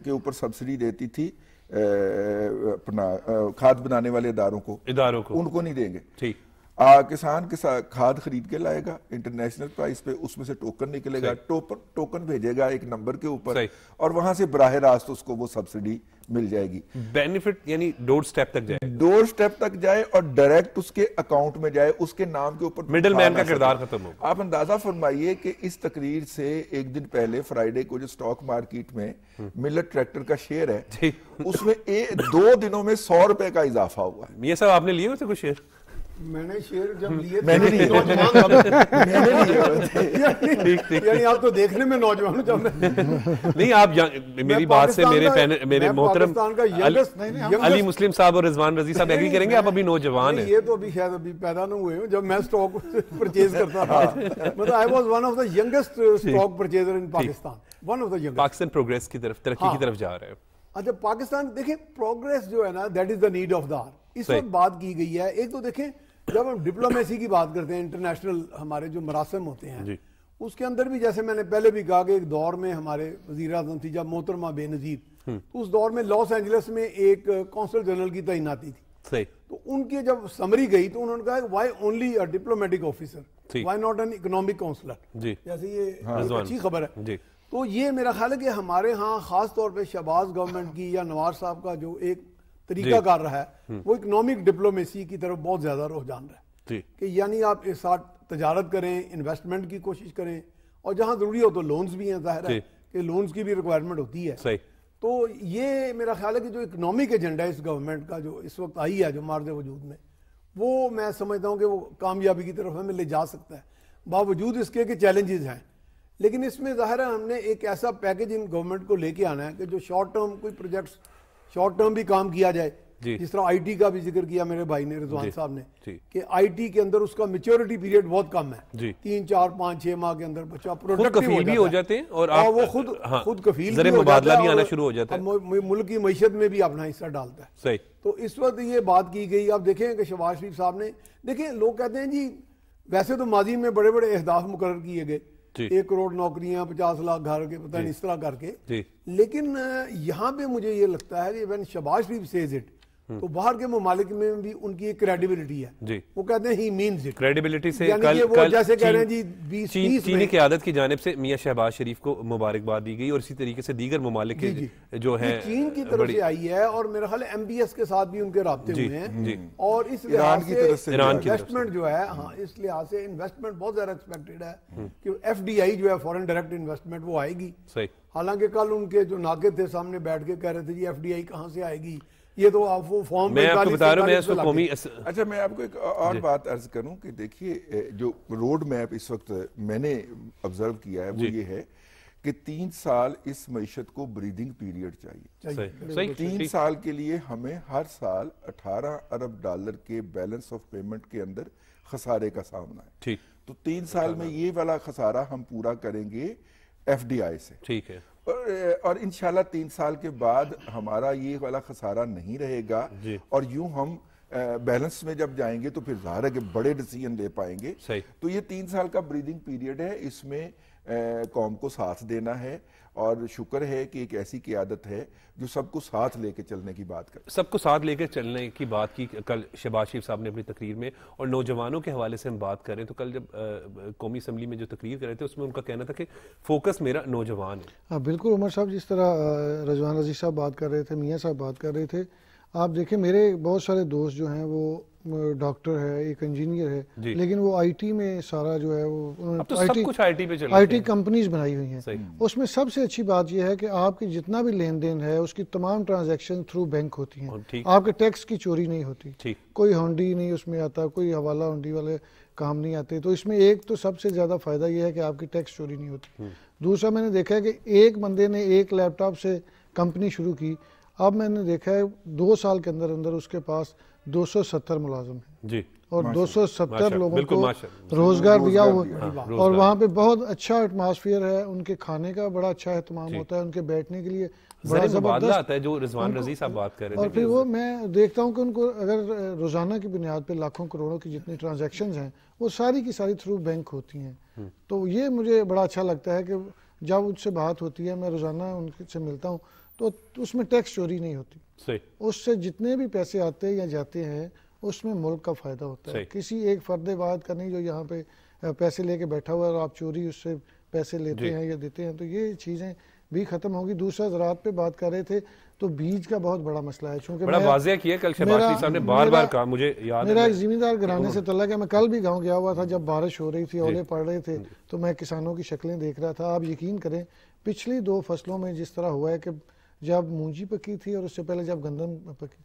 کے اوپر سبسڈی دیتی تھی اپنا کھاد بنانے والے اداروں کو, ان کو نہیں دیں گے. کسان کے ساتھ کھاد خرید کے لائے گا انٹرنیشنل پرائس پہ, اس میں سے ٹوکن نکلے گا, ٹوکن بھیجے گا ایک نمبر کے اوپر, اور وہاں سے براہ راست اس کو وہ سبسڈی مل جائے گی. بینیفٹ یعنی ڈور سٹیپ تک جائے, ڈور سٹیپ تک جائے اور ڈائریکٹ اس کے اکاؤنٹ میں جائے, اس کے نام کے اوپر مڈل مین کا کردار ختم ہوگا. آپ اندازہ فرمائیے کہ اس تقریر سے ایک دن پہلے فرائیڈے کو جو سٹاک مارکیٹ میں ملٹ ٹریکٹر کا شیئر ہے, اس میں 2 دنوں میں 100 روپے کا اضافہ ہوا ہے. یہ سب آپ نے لیے ہوئے تھے کچھ شیئر؟ میں نے شیئر جب لیے میں نے لیے, یعنی آپ تو دیکھنے میں نوجوان نہیں. آپ میری بات سے میرے محترم علی مسلم صاحب اور رضوان رضی صاحب ایگری کریں گے, آپ ابھی نوجوان ہیں. یہ تو ابھی شاید ابھی پیدا نہ ہوئے ہوں جب میں سٹاک پرچیز کرتا تھا. مطلب I was one of the youngest stock purchaser in Pakistan. One of the youngest. Pakistan progress کی طرف, ترقی کی طرف جا رہے ہیں. اچھا پاکستان دیکھیں پروگریس جو ہے نا, that is the need of the hour. اس وقت بات کی گئی ہے, ایک تو دیکھیں جب ہم ڈپلومیسی کی بات کرتے ہیں، انٹرنیشنل ہمارے جو مراسم ہوتے ہیں اس کے اندر بھی جیسے میں نے پہلے بھی کہا کہ ایک دور میں ہمارے وزیر اعظم تھی جب محترمہ بے نظیر، تو اس دور میں لاس اینجلس میں ایک کونسل جنرل کی تعیناتی تھی، تو ان کی جب سمری گئی تو انہوں نے کہا why only a diplomatic officer, why not an economic counsellor, جیسے یہ اچھی خبر ہے۔ تو یہ میرا خیال ہے کہ ہمارے ہاں خاص طور پہ شہباز گورنمنٹ کی یا نواز صاحب کا جو ایک طریقہ کار رہا ہے وہ اکنامک ڈپلومیسی کی طرف بہت زیادہ رجحان رہا ہے، کہ یعنی آپ اس ساتھ تجارت کریں، انویسٹمنٹ کی کوشش کریں، اور جہاں ضروری ہو تو لونز بھی ہیں، ظاہر ہے کہ لونز کی بھی ریکوائرمنٹ ہوتی ہے۔ تو یہ میرا خیال ہے کہ جو اکنامک ایجنڈا ہے اس گورنمنٹ کا جو اس وقت آئی ہے جو مارد وجود میں، وہ میں سمجھتا ہوں کہ وہ کامیابی کی طرف ہمیں لے جا سکتا ہے، باوجود اس کے کہ چیلنجز ہیں، لیکن اس میں ظاہر ہے ہم نے ایک ایسا پیکج ان گورنمنٹ کو لے کے آنا ہے کہ جو شارٹ ٹرم کوئی پروجیکٹس شارٹ ٹرم بھی کام کیا جائے، جس طرح آئی ٹی کا بھی ذکر کیا میرے بھائی نے رضوان صاحب نے کہ آئی ٹی کے اندر اس کا میچورٹی پیریڈ بہت کم ہے، 3 4 5 6 ماہ کے اندر بچہ پروڈکٹیو بھی ہو جاتے ہیں اور وہ خود کفیل بھی مبادلہ بھی آنا شروع ہو جاتا ہے، ملک کی معیشت میں بھی اپنا حصہ ڈالتا ہے۔ تو اس وقت یہ بات کی گئی، آپ دیکھیں کہ شہباز شریف صاحب نے، دیکھیں لوگ کہتے ہیں جی ویسے تو ماضی میں بڑے بڑے اہداف مقرر کیے گئے، 1 کروڑ نوکریاں، 50 لاکھ گھر کے پتہ نہیں اس طرح کر کے، لیکن یہاں پہ مجھے یہ لگتا ہے کہ when Shahbaz Sharif says it تو باہر کے ممالک میں بھی ان کی ایک کریڈیبلٹی ہے، وہ کہتے ہیں ہی مینز اٹ، کریڈیبلٹی سے وہ جیسے کہہ رہے ہیں جی 20 چینی قیادت کی جانب سے میاں شہباز شریف کو مبارکباد دی گئی، اور اسی طریقے سے دیگر ممالک کے جو ہیں چین کی طرف سے آئی ہے، اور میرا خیال ہے ایم بی ایس کے ساتھ بھی ان کے رابطے ہوئے ہیں، اور اس لحاظ سے انویسٹمنٹ جو ہے، ہاں اس لحاظ سے انویسٹمنٹ بہت زیادہ ایکسپیکٹڈ ہے کہ ایف ڈی آئی جو ہے فورن ڈائریکٹ انویسٹمنٹ وہ آئے گی، حالانکہ کل ان کے جو ناقد تھے سامنے بیٹھ کے کہہ رہے تھے جی ایف ڈی آئی کہاں سے آئے گی، یہ تو آپ وہ فارم میں آپ کو بتا رہا ہوں۔ اچھا میں آپ کو ایک اور بات عرض کروں کہ دیکھیے جو روڈ میپ اس وقت میں نے آبزرو کیا ہے وہ یہ ہے کہ 3 سال اس معیشت کو بریدنگ پیریڈ چاہیے، 3 سال کے لیے ہمیں ہر سال 18 ارب ڈالر کے بیلنس آف پیمنٹ کے اندر خسارے کا سامنا ہے، تو 3 سال میں یہ والا خسارہ ہم پورا کریں گے ایف ڈی آئی سے، ٹھیک ہے، اور انشاءاللہ 3 سال کے بعد ہمارا یہ والا خسارہ نہیں رہے گا، اور یوں ہم بیلنس میں جب جائیں گے تو پھر ظاہر ہے کہ بڑے ڈیسیژن لے پائیں گے۔ تو یہ 3 سال کا بریدنگ پیریڈ ہے، اس میں قوم کو ساتھ دینا ہے، اور شکر ہے کہ ایک ایسی قیادت ہے جو سب کو ساتھ لے کے چلنے کی بات کرے، سب کو ساتھ لے کے چلنے کی بات کی کل شہباز شریف صاحب نے اپنی تقریر میں، اور نوجوانوں کے حوالے سے ہم بات کریں تو کل جب قومی اسمبلی میں جو تقریر کر رہے تھے اس میں ان کا کہنا تھا کہ فوکس میرا نوجوان ہے۔ ہاں بالکل عمر صاحب، جس طرح رضوان عزیز صاحب بات کر رہے تھے، میاں صاحب بات کر رہے تھے، آپ دیکھیں میرے بہت سارے دوست جو ہیں وہ ڈاکٹر ہے، ایک انجینئر ہے، لیکن وہ آئی ٹی میں سارا جو ہے وہ آئی ٹی کمپنیز بنائی ہوئی ہیں، اس میں سب سے اچھی بات یہ ہے کہ آپ کی جتنا بھی لین دین ہے اس کی تمام ٹرانزیکشن تھرو بینک ہوتی ہیں، آپ کے ٹیکس کی چوری نہیں ہوتی، کوئی ہونڈی نہیں اس میں آتا، کوئی حوالہ ہونڈی والے کام نہیں آتے، تو اس میں ایک تو سب سے زیادہ فائدہ یہ ہے کہ آپ کی ٹیکس چوری نہیں ہوتی۔ دوسرا میں نے دیکھا ہے کہ ایک بندے نے ایک لیپ ٹاپ سے کمپنی شروع کی، اب میں نے دیکھا ہے 2 سال کے اندر اندر اس کے پاس 270 ملازم ہیں، اور 270 لوگوں کو روزگار دیا ہوا، اور وہاں پہ بہت اچھا ایٹماسفیئر ہے، ان کے کھانے کا بڑا اچھا اہتمام ہوتا ہے، ان کے بیٹھنے کے لیے بڑا زبردست آتا ہے جو رضوان رضی صاحب بات کر رہے ہیں، اور پھر وہ میں دیکھتا ہوں کہ ان کو اگر روزانہ کی بنیاد پہ لاکھوں کروڑوں کی جتنی ٹرانزیکشنز ہیں وہ ساری کی ساری تھرو بینک ہوتی ہیں، تو یہ مجھے بڑا اچھا لگتا ہے کہ جب ان سے بات ہوتی ہے، میں روزانہ ان سے ملتا ہوں، تو اس میں ٹیکس چوری نہیں ہوتی، اس سے جتنے بھی پیسے آتے یا جاتے ہیں اس میں ملک کا فائدہ ہوتا ہے، کسی ایک فرد واحد کا نہیں جو یہاں پہ پیسے لے کے بیٹھا ہوا ہے اور آپ چوری اس سے پیسے لیتے ہیں یا دیتے ہیں، تو یہ چیزیں بھی ختم ہوگی۔ دوسرا زراعت پہ بات کر رہے تھے تو بیج کا بہت بڑا مسئلہ ہے، چونکہ بڑا واضح کیا کل شہباز شریف صاحب نے بار بار کہا، مجھے یاد ہے میرا ایک زمیندار گھرانے سے تعلق ہے، میں کل بھی گاؤں گیا ہوا تھا، جب بارش ہو رہی تھی، اولے پڑ رہے تھے، تو میں کسانوں کی شکلیں دیکھ رہا تھا۔ آپ یقین کریں پچھلی 2 فصلوں میں جس طرح ہوا ہے کہ جب مونجی پکی تھی اور اس سے پہلے جب گندم پکی،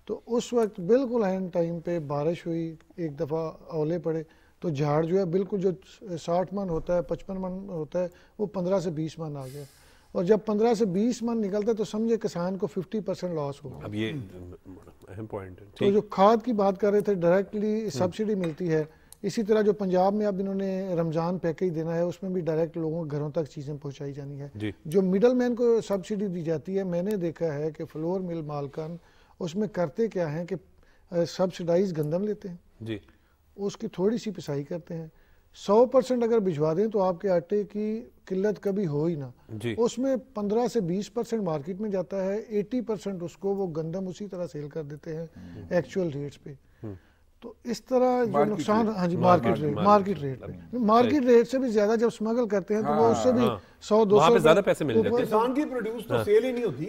تو اس وقت بالکل اینڈ ٹائم پہ بارش ہوئی، ایک دفعہ اولے پڑے، تو جھاڑ جو ہے بالکل جو 60 من ہوتا ہے 55 من ہوتا ہے وہ 15 سے 20 من آ گیا، اور جب 15 سے 20 من نکلتا ہے تو سمجھے کسان کو 50% لاس ہو گیا۔ اب یہ اہم پوائنٹ ہے۔ تو جو کھاد کی بات کر رہے تھے، ڈائریکٹلی سبسڈی ملتی ہے، اسی طرح جو پنجاب میں اب انہوں نے رمضان پیکیج دینا ہے اس میں بھی ڈائریکٹ لوگوں کے گھروں تک چیزیں پہنچائی جانی ہے۔ جو مڈل مین کو سبسڈی دی جاتی ہے، میں نے دیکھا ہے کہ فلور مل مالکان اس میں کرتے کیا ہیں کہ سبسڈائز گندم لیتے ہیں، اس کی تھوڑی سی پسائی کرتے ہیں. 100% اگر بھجوا دیں تو آپ کے آٹے کی قلت کبھی ہو ہی نہ. اس میں 15 سے 20% مارکیٹ میں جاتا ہے, 80% اس کو وہ گندم اسی طرح سیل کر دیتے ہیں ایکچوئل ریٹس پہ. تو اس طرح جو نقصان, ہاں جی مارکیٹ ریٹ پہ, مارکیٹ ریٹ سے بھی زیادہ جب اسمگل کرتے ہیں تو وہ اس سے بھی 100-200 زیادہ پیسے مل جاتے ہیں. کسان کی پروڈیوس تو سیل ہی نہیں ہوتی.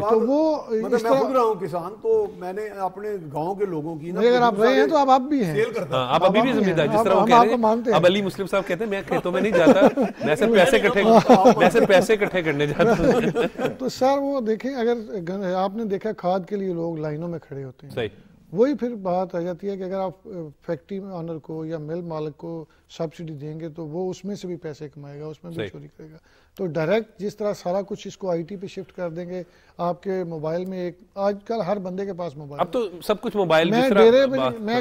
تو وہ میں خود رہا ہوں کسان, تو میں نے اپنے گاؤں کے لوگوں کی اگر آپ رہے ہیں تو آپ بھی ہیں, آپ ابھی بھی زمیندار, جس طرح وہ کہہ رہے ہیں. اب علی مسلم صاحب کہتے ہیں میں کھیتوں میں نہیں جاتا, میں صرف پیسے اکٹھے کرنے جاتا ہوں. تو سر وہ دیکھیں, اگر آپ نے دیکھا کھاد کے لیے لوگ لائنوں میں کھڑے ہوتے ہیں, صحیح, وہی پھر بات آ جاتی ہے کہ اگر آپ فیکٹری آنر کو یا مل مالک کو سبسڈی دیں گے تو وہ اس میں سے بھی پیسے کمائے گا, اس میں بھی چوری کرے گا. تو ڈائریکٹ جس طرح سارا کچھ اس کو آئی ٹی پہ شفٹ کر دیں گے, آپ کے موبائل میں ایک, آج کل ہر بندے کے پاس موبائل, اب تو سب کچھ موبائل. میں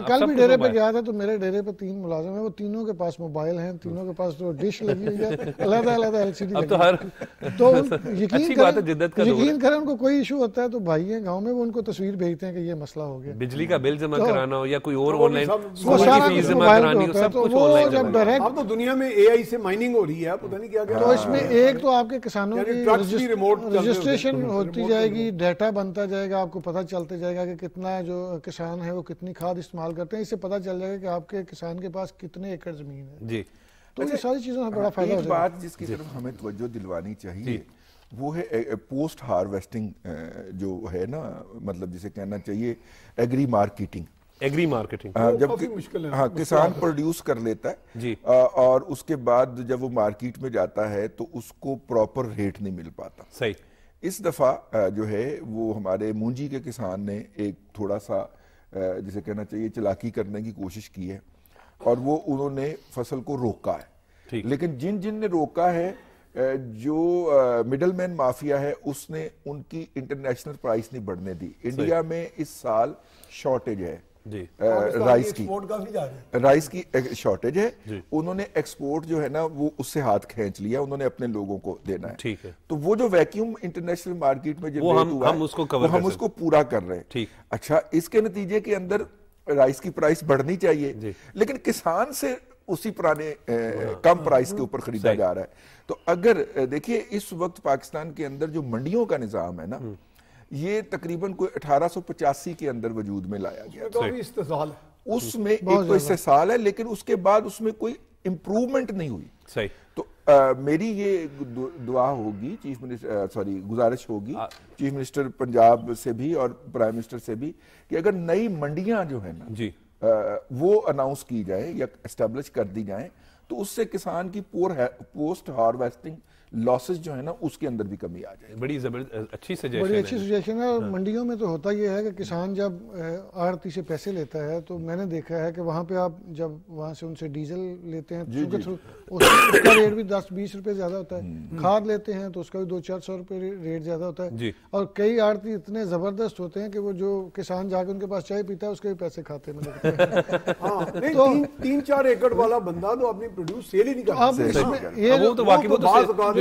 کل بھی ڈیرے پہ گیا تھا تو میرے ڈیرے پہ 3 ملازم ہیں, وہ تینوں کے پاس موبائل ہیں, تینوں کے پاس تو ڈش لگی ہوئی ہے, علیحدہ LCD لگی. تو یقین کریں ان کو کوئی ایشو ہوتا ہے تو بھائی ہیں گاؤں میں, وہ ان کو تصویر بھیجتے ہیں کہ یہ مسئلہ ہو گیا, بجلی کا بل جمع کرانا ہو یا کوئی اور آن لائن اسکول کی فیس جمع کرانی ہو, سب کچھ آن لائن. اب تو دنیا میں AI سے مائننگ ہو رہی ہے, پتہ نہیں کیا. تو اس میں ایک تو آپ کے کسانوں کی رجسٹریشن ہوتی جائے گی, ڈیٹا بنتا جائے گا, آپ کو پتہ چلتے جائے گا کہ کتنا جو کسان ہے وہ کتنی کھاد استعمال کرتے ہیں, اس سے پتہ چل جائے گا کہ آپ کے کسان کے پاس کتنے ایکڑ زمین ہے. جی, تو یہ ساری چیزوں سے بڑا فائدہ ہو جائے گا. ایک بات جس کی طرف ہمیں توجہ دلوانی چاہیے وہ ہے پوسٹ ہارویسٹنگ جو ہے نا, مطلب جسے کہنا چاہیے ایگری مارکیٹنگ. جب ہاں کسان پروڈیوس کر لیتا ہے اور اس کے بعد جب وہ مارکیٹ میں جاتا ہے تو اس کو پراپر ریٹ نہیں مل پاتا. صحیح. اس دفعہ جو ہے وہ ہمارے مونجی کے کسان نے ایک تھوڑا سا جسے کہنا چاہیے چلاکی کرنے کی کوشش کی ہے, اور وہ انہوں نے فصل کو روکا ہے. لیکن جن نے روکا ہے, جو مڈل مین مافیا ہے, اس نے ان کی انٹرنیشنل پرائس نہیں بڑھنے دی. انڈیا میں اس سال شارٹیج ہے رائس کی شارٹیج ہے. انہوں نے ایکسپورٹ جو ہے نا وہ اس سے ہاتھ کھینچ لیا, انہوں نے اپنے لوگوں کو دینا ہے. تو وہ جو ویکیوم انٹرنیشنل مارکیٹ میں جو ہم اس کو پورا کر رہے ہیں. اچھا, اس کے نتیجے کے اندر رائس کی پرائس بڑھنی چاہیے, لیکن کسان سے اسی پرانے کم پرائس کے اوپر خریدا جا رہا ہے. تو اگر دیکھیے اس وقت پاکستان کے اندر جو منڈیوں کا نظام ہے نا, یہ تقریباً کوئی 1885 کے اندر وجود میں لایا گیا. اس میں ایک تو استحصال ہے, لیکن اس کے بعد اس میں کوئی امپروومنٹ نہیں ہوئی. تو میری یہ دعا ہوگی چیف منسٹر گزارش ہوگی چیف منسٹر پنجاب سے بھی اور پرائم منسٹر سے بھی کہ اگر نئی منڈیاں جو ہیں نا وہ اناؤنس کی جائیں یا اسٹیبلش کر دی جائیں تو اس سے کسان کی پوسٹ ہارویسٹنگ لاسز جو ہے نا اس کے اندر بھی کمی آ جائے. بڑی اچھی سجیشن ہے. منڈیوں میں تو ہوتا یہ ہے کہ کسان جب آڑتی سے پیسے لیتا ہے تو میں نے دیکھا ہے کہ وہاں پہ آپ جب وہاں سے ان سے ڈیزل لیتے ہیں اس کا ریٹ بھی 10-20 روپے زیادہ ہوتا ہے, کھاد لیتے ہیں تو اس کا بھی 200-400 روپے ریٹ زیادہ ہوتا ہے. اور کئی آڑتی اتنے زبردست ہوتے ہیں کہ وہ جو کسان جا کے ان کے پاس چائے پیتا ہے اس کے بھی پیسے کھاتے ہیں. 3-4 ایکڑ والا بندہ تو اپنی پروڈیوس سیل ہی نہیں کرتا.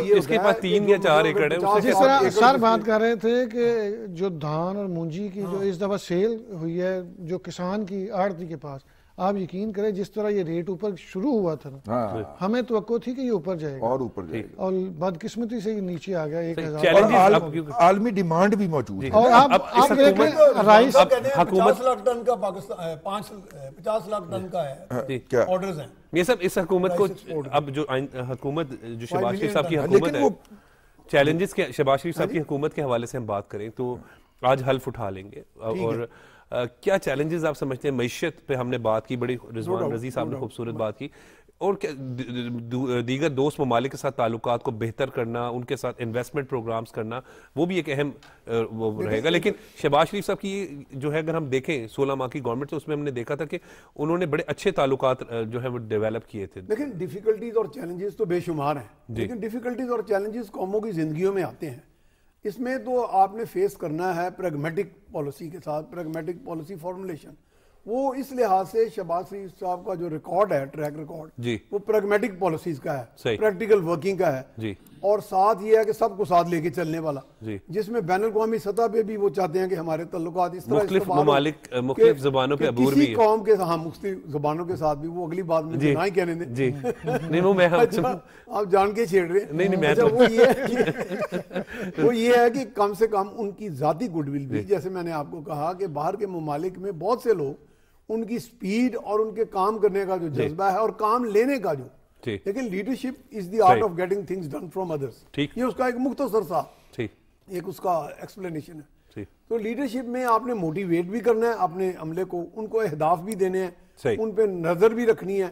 اس کے پاس 3 یا 4 ایکڑ ہے. جس طرح سر بات کر رہے تھے کہ جو دھان اور مونجی کی جو اس دفعہ سیل ہوئی ہے جو کسان کی آڑتی کے پاس, آپ یقین کریں جس طرح یہ ریٹ اوپر شروع ہوا تھا نا, ہمیں توقع تھی کہ یہ اوپر جائے گا اور بدقسمتی سے یہ نیچے آ گیا 1000. عالمی ڈیمانڈ بھی موجود ہے. اور آپ دیکھیں رائس 50 لاکھ ٹن کا پاکستان 50 لاکھ ٹن کا ہے آرڈرز ہیں. یہ سب اس حکومت کو اب جو حکومت جو شہباز شریف صاحب کی حکومت ہے, چیلنجز کے شہباز شریف صاحب کی حکومت کے حوالے سے ہم بات کریں تو آج حلف اٹھا لیں گے. اور کیا چیلنجز آپ سمجھتے ہیں؟ معیشت پہ ہم نے بات کی, بڑی رضوان رضی صاحب نے خوبصورت بات کی, اور دیگر دوست ممالک کے ساتھ تعلقات کو بہتر کرنا, ان کے ساتھ انویسٹمنٹ پروگرامز کرنا, وہ بھی ایک اہم وہ رہے گا. لیکن شہباز شریف صاحب کی جو ہے اگر ہم دیکھیں 16 ماہ کی گورنمنٹ, تو اس میں ہم نے دیکھا تھا کہ انہوں نے بڑے اچھے تعلقات جو ہے وہ ڈیولپ کیے تھے. لیکن ڈیفیکلٹیز اور چیلنجز تو بے شمار ہیں, لیکن ڈیفیکلٹیز اور چیلنجز قوموں کی زندگیوں میں آتے ہیں. اس میں تو آپ نے فیس کرنا ہے پریگمیٹک پالیسی کے ساتھ, پریگمیٹک پالیسی فارمولیشن. وہ اس لحاظ سے شہباز شریف صاحب کا جو ریکارڈ ہے, ٹریک ریکارڈ, وہ پریگمیٹک پالیسیز کا ہے, پریکٹیکل ورکنگ کا ہے. اور ساتھ یہ ہے کہ سب کو ساتھ لے کے چلنے والا, جس میں بین الاقوامی سطح پہ بھی وہ چاہتے ہیں کہ ہمارے تعلقات اس طرح مختلف ممالک مختلف زبانوں پہ عبور بھی ہے, کسی قوم کے مختلف زبانوں کے ساتھ بھی. وہ اگلی بات مجھے نہ ہی کہنے دیں جی نہیں وہ میں آپ جان کے چھیڑ رہے ہیں. نہیں میں وہ یہ ہے کہ کم سے کم ان کی ذاتی گڈ ول بھی, جیسے میں نے آپ کو کہا کہ باہر کے ممالک میں بہت سے لوگ ان کی سپیڈ اور ان کے کام کرنے کا جو جذبہ ہے اور کام لینے کا جو, لیکن leadership is the art of getting things done from others, یہ اس کا ایک مختصر سا ایک اس کا ایکسپلینیشن ہے. تو لیڈرشپ میں آپ نے موٹیویٹ بھی کرنا ہے اپنے عملے کو, ان کو اہداف بھی دینے ہیں, ان پہ نظر بھی رکھنی ہے,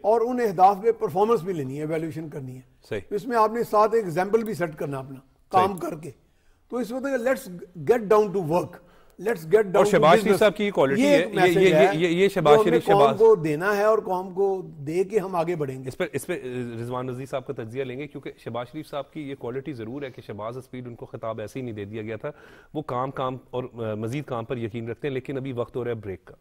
اور ان اہداف پہ پرفارمنس بھی لینی ہے, ایویلیوشن کرنی ہے. اس میں آپ نے ساتھ ایک ایگزامپل بھی سیٹ کرنا اپنا کام کر کے. تو اس وقت let's get down to work, let's get down. اور شہباز شریف صاحب کی کوالٹی ہے یہ شہباز شریف قوم کو دینا ہے اور قوم کو دے کے ہم آگے بڑھیں گے. اس پہ رضوان رضی صاحب کا تجزیہ لیں گے, کیونکہ شہباز شریف صاحب کی یہ کوالٹی ضرور ہے کہ شہباز اسپیڈ ان کو خطاب ایسے ہی نہیں دے دیا گیا تھا, وہ کام اور مزید کام پر یقین رکھتے ہیں. لیکن ابھی وقت ہو رہا ہے بریک کا.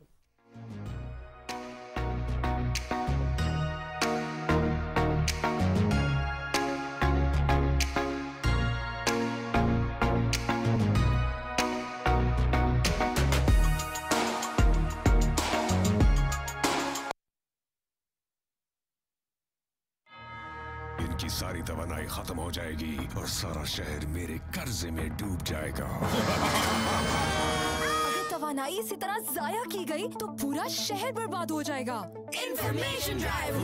کی ساری توانائی ختم ہو جائے گی اور سارا شہر میرے قرضے میں ڈوب جائے گا. اگر توانائی اسی طرح ضائع کی گئی تو پورا شہر برباد ہو جائے گا. Information drive.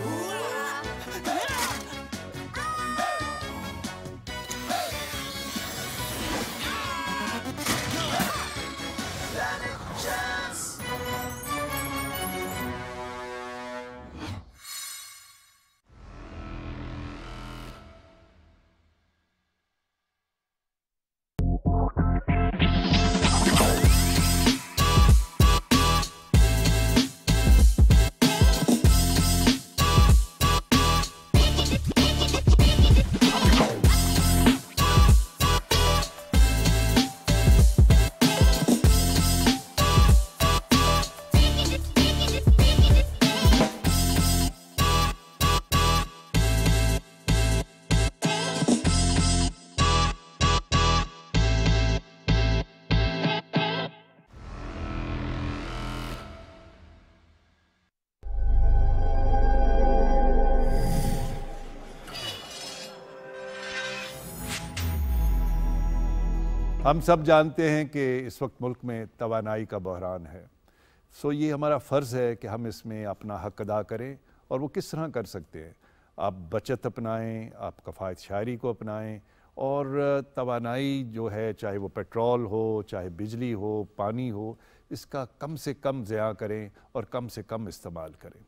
ہم سب جانتے ہیں کہ اس وقت ملک میں توانائی کا بحران ہے. یہ ہمارا فرض ہے کہ ہم اس میں اپنا حق ادا کریں. اور وہ کس طرح کر سکتے ہیں؟ آپ بچت اپنائیں, آپ کفایت شعاری کو اپنائیں, اور توانائی جو ہے چاہے وہ پیٹرول ہو, چاہے بجلی ہو, پانی ہو, اس کا کم سے کم ضیاع کریں اور کم سے کم استعمال کریں.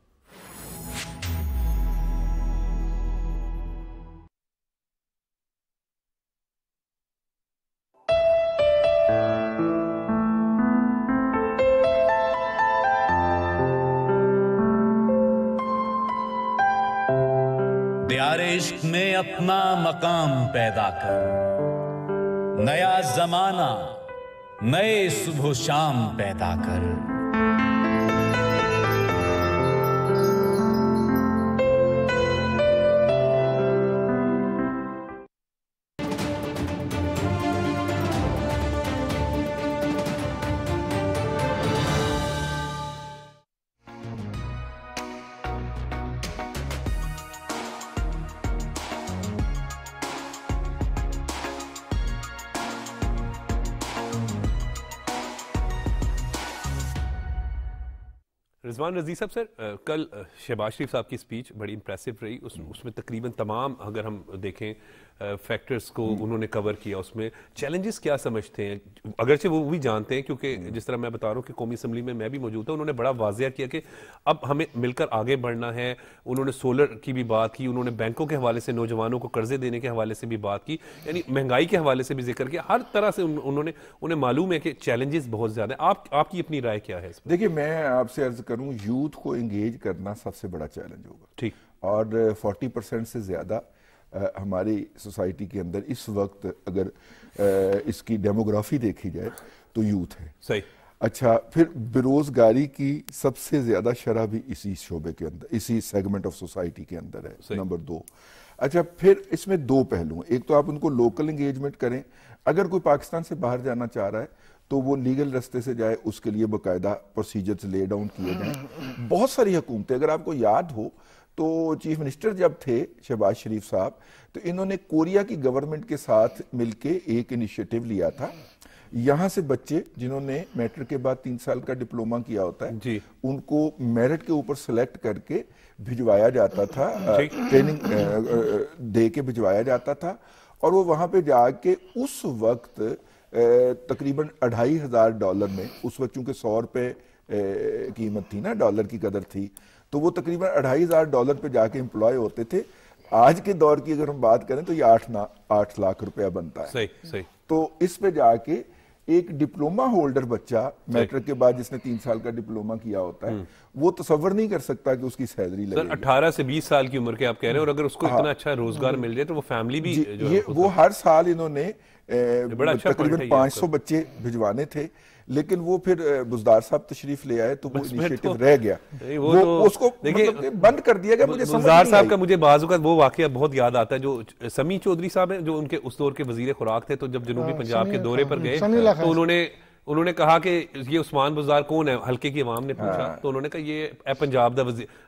عشق میں اپنا مقام پیدا کر, نیا زمانہ نئے صبح و شام پیدا کر. رضوان رضی صاحب, سر کل شہباز شریف صاحب کی سپیچ بڑی امپریسو رہی. اس میں تقریباً تمام اگر ہم دیکھیں فیکٹرز کو انہوں نے کور کیا. اس میں چیلنجز کیا سمجھتے ہیں, اگرچہ وہ بھی جانتے ہیں, کیونکہ جس طرح میں بتا رہا ہوں کہ قومی اسمبلی میں بھی موجود تھا, انہوں نے بڑا واضح کیا کہ اب ہمیں مل کر آگے بڑھنا ہے. انہوں نے سولر کی بھی بات کی, انہوں نے بینکوں کے حوالے سے نوجوانوں کو قرضے دینے کے حوالے سے بھی بات کی, یعنی مہنگائی کے حوالے سے بھی ذکر کیا. ہر طرح سے انہیں معلوم ہے کہ چیلنجز بہت زیادہ ہیں. آپ کی اپنی رائے کیا ہے اس میں؟ دیکھیے, میں آپ سے عرض کروں, یوتھ کو انگیج کرنا سب سے بڑا چیلنج ہوگا. ٹھیک. اور 40% سے زیادہ ہماری سوسائٹی کے اندر اس وقت اگر اس کی ڈیموگرافی دیکھی جائے تو یوتھ ہے. صحیح. اچھا پھر بےروزگاری کی سب سے زیادہ شرح بھی اسی شعبے کے اندر، اسی سیگمنٹ آف سوسائٹی کے اندر ہے، نمبر 2۔ اچھا پھر اس میں 2 پہلو ہیں، ایک تو آپ ان کو لوکل انگیجمنٹ کریں، اگر کوئی پاکستان سے باہر جانا چاہ رہا ہے تو وہ لیگل رستے سے جائے، اس کے لیے باقاعدہ پروسیجرز لے ڈاؤن کیے جائیں۔ بہت ساری حکومتیں، اگر آپ کو یاد ہو تو چیف منسٹر جب تھے شہباز شریف صاحب، تو انہوں نے کوریا کی گورنمنٹ کے ساتھ مل کے ایک انیشیٹو لیا تھا، یہاں سے بچے جنہوں نے میٹرک کے بعد 3 سال کا ڈپلومہ کیا ہوتا ہے ان کو میرٹ کے اوپر سلیکٹ کر کے بھجوایا جاتا تھا، ٹریننگ دے کے بھجوایا جاتا تھا، اور وہ وہاں پہ جا کے اس وقت تقریباً $2500 میں، اس وقت چونکہ 100 روپے قیمت تھی نا، ڈالر کی قدر تھی، تو وہ تقریباً $2500 پہ جا کے امپلائی ہوتے تھے۔ آج کے دور کی اگر ہم بات کریں تو یہ 8 لاکھ روپیہ بنتا ہے۔ صحیح۔ تو اس پہ جا کے ایک ڈپلومہ ہولڈر بچہ میٹرک کے بعد جس نے 3 سال کا ڈپلومہ کیا ہوتا ہے، وہ تصور نہیں کر سکتا کہ اس کی سیلری لگے گی۔ 18 سے 20 سال کی عمر کے آپ کہہ رہے ہیں، اور اگر اس کو اتنا اچھا روزگار مل جائے تو وہ فیملی بھی وہ ہر سال انہوں نے تقریباً 500 بچے بھجوانے تھے، لیکن وہ پھر بزدار صاحب تشریف لے آئے تو وہ انیشیٹو رہ گیا، اس کو بند کر دیا گیا۔ مجھے بزدار صاحب کا مجھے بعض اوقات وہ واقعہ بہت یاد آتا ہے، جو سمیع چودھری صاحب ہیں جو ان کے اس دور کے وزیر خوراک تھے، تو جب جنوبی پنجاب کے دورے پر گئے تو انہوں نے کہا کہ یہ عثمان بزدار کون ہے، حلقے کی عوام نے پوچھا تو انہوں نے کہا یہ پنجاب دا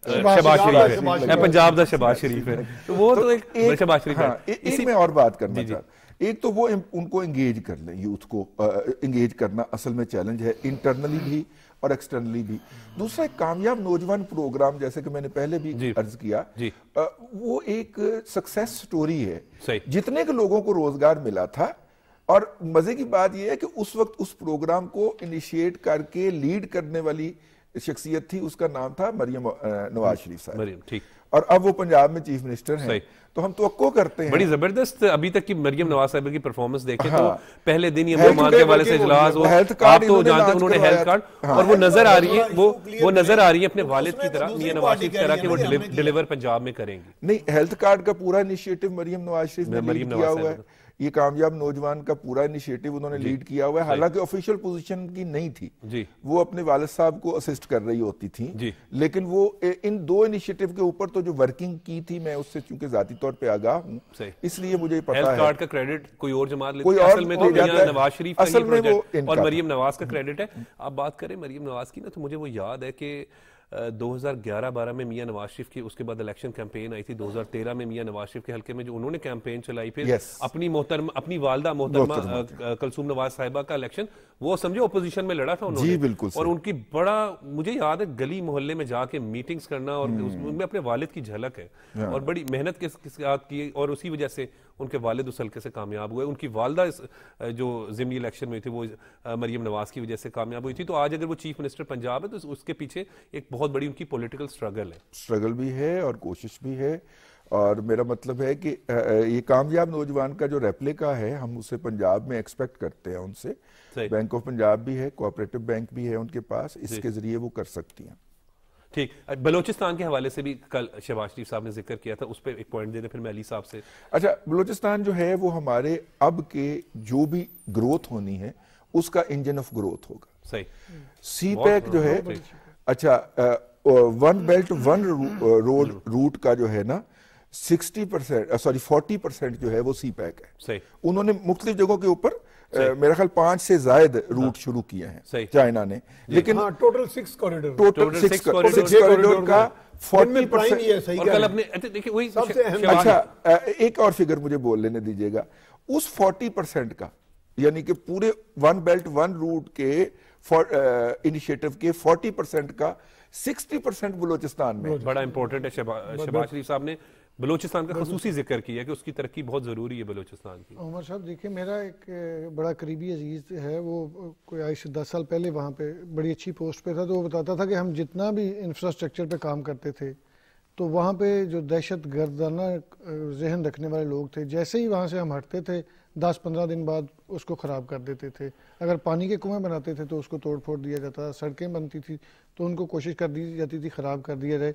شہباز شریف ہے، پنجاب دا شہباز شریف ہے، تو وہ تو ایک شہباز شریف ہے۔ ایک میں اور بات کرنا چاہتا، ایک تو وہ ان کو انگیج کر لیں، یوتھ کو انگیج کرنا اصل میں چیلنج ہے، انٹرنلی بھی اور ایکسٹرنلی بھی۔ دوسرا ایک کامیاب نوجوان پروگرام، جیسے کہ میں نے پہلے بھی عرض کیا، وہ ایک سکسیس سٹوری ہے، جتنے کے لوگوں کو روزگار ملا تھا، اور مزے کی بات یہ ہے کہ اس وقت اس پروگرام کو انیشیٹ کر کے لیڈ کرنے والی شخصیت تھی، اس کا نام تھا مریم نواز شریف صاحب، اور اب وہ پنجاب میں چیف منسٹر ہیں، تو ہم توقع کرتے ہیں بڑی زبردست ابھی تک کی مریم نواز صاحب کی پرفارمنس دیکھیں تو پہلے دن یہ مہمان کے حوالے سے اجلاس، آپ تو جانتے ہیں انہوں نے ہیلتھ کارڈ، اور وہ نظر آ رہی ہے، وہ نظر آ رہی ہے اپنے والد کی طرح، میاں نواز شریف کی طرح کہ وہ ڈیلیور پنجاب میں کریں گی۔ نہیں، ہیلتھ کارڈ کا پورا انیشیٹو مریم نواز شریف نے لیڈ کیا ہوا ہے، یہ کامیاب نوجوان کا پورا انیشیٹو انہوں نے لیڈ کیا ہوا ہے، حالانکہ آفیشیل پوزیشن کی نہیں تھی، وہ اپنے والد صاحب کو اسسٹ کر رہی ہوتی تھی، لیکن وہ ان 2 انیشیٹو کے اوپر تو جو ورکنگ کی تھی، میں اس سے چونکہ ذاتی طور پہ آگاہ ہوں، اس لیے مجھے پتا ہے۔ ہیلتھ کارڈ کا کریڈٹ کوئی اور جماعت لیتی ہے، اصل میں تو میاں نواز شریف کا یہ پروجیکٹ اور مریم نواز کا کریڈٹ ہے۔ آپ بات کریں مریم نواز کی نا، تو مجھے وہ یاد ہے کہ 2011-12 میں میاں نواز شریف کی، اس کے بعد الیکشن کیمپین آئی تھی 2013 میں میاں نواز شریف کے حلقے میں، جو انہوں نے کیمپین چلائی، پھر اپنی والدہ محترمہ کلثوم نواز صاحبہ کا الیکشن وہ سمجھو اپوزیشن میں لڑا تھا انہوں نے، اور ان کی بڑا مجھے یاد ہے گلی محلے میں جا کے میٹنگز کرنا، اور ان میں اپنے والد کی جھلک ہے، اور بڑی محنت کے ساتھ کی، اور اسی وجہ سے ان کے والد اس حلقے سے کامیاب ہوئے۔ ان کی والدہ جو ضمنی الیکشن میں تھی وہ مریم نواز کی وجہ سے کامیاب ہوئی تھی، تو آج اگر وہ چیف منسٹر پنجاب ہے تو اس کے پیچھے ایک بہت بڑی ان کی پولیٹیکل سٹرگل بھی ہے اور کوشش بھی ہے، اور میرا مطلب ہے کہ یہ کامیاب نوجوان کا جو ریپلیکا ہے، ہم اسے پنجاب میں ایکسپیکٹ کرتے ہیں ان سے۔ بینک آف پنجاب بھی ہے، کوآپریٹو بینک بھی ہے ان کے پاس، اس کے ذریعے وہ کر سکتی ہیں۔ ٹھیک، بلوچستان کے حوالے سے بھی کل شہباز شریف صاحب نے ذکر کیا تھا، اس پہ ایک پوائنٹ دے دیں پھر میں علی صاحب سے۔ اچھا، بلوچستان جو ہے وہ ہمارے اب کے جو بھی گروتھ ہونی ہے اس کا انجن آف گروتھ ہوگا۔ صحیح، سی پیک جو ہے، اچھا 1 بیلٹ 1 روڈ روٹ کا جو ہے نا 40% جو ہے وہ سی پیک ہے، انہوں نے مختلف جگہوں کے اوپر میرا خیال 5 سے زائد روٹ شروع کیے ہیں چائنا نے، لیکن ٹوٹل 6 کوریڈور کا 40%۔ اچھا ایک اور فگر مجھے بول لینے دیجئے گا، اس 40% کا، یعنی کہ پورے 1 بیلٹ 1 روٹ کے انیشیٹو کے 40% کا 60% بلوچستان میں۔ بڑا امپورٹنٹ ہے، شہباز شریف صاحب نے بلوچستان کا خصوصی ذکر کیا کہ اس کی ترقی بہت ضروری ہے بلوچستان کی۔ عمر صاحب دیکھیں، میرا ایک بڑا قریبی عزیز ہے، وہ کوئی آج سے 10 سال پہلے وہاں پہ بڑی اچھی پوسٹ پہ تھا، تو وہ بتاتا تھا کہ ہم جتنا بھی انفراسٹرکچر پہ کام کرتے تھے تو وہاں پہ جو دہشت گردانہ ذہن رکھنے والے لوگ تھے، جیسے ہی وہاں سے ہم ہٹتے تھے 10-15 دن بعد اس کو خراب کر دیتے تھے۔ اگر پانی کے کنویں بناتے تھے تو اس کو توڑ پھوڑ دیا جاتا، سڑکیں بنتی تھی تو ان کو کوشش کر دی جاتی تھی خراب کر دیا جائے۔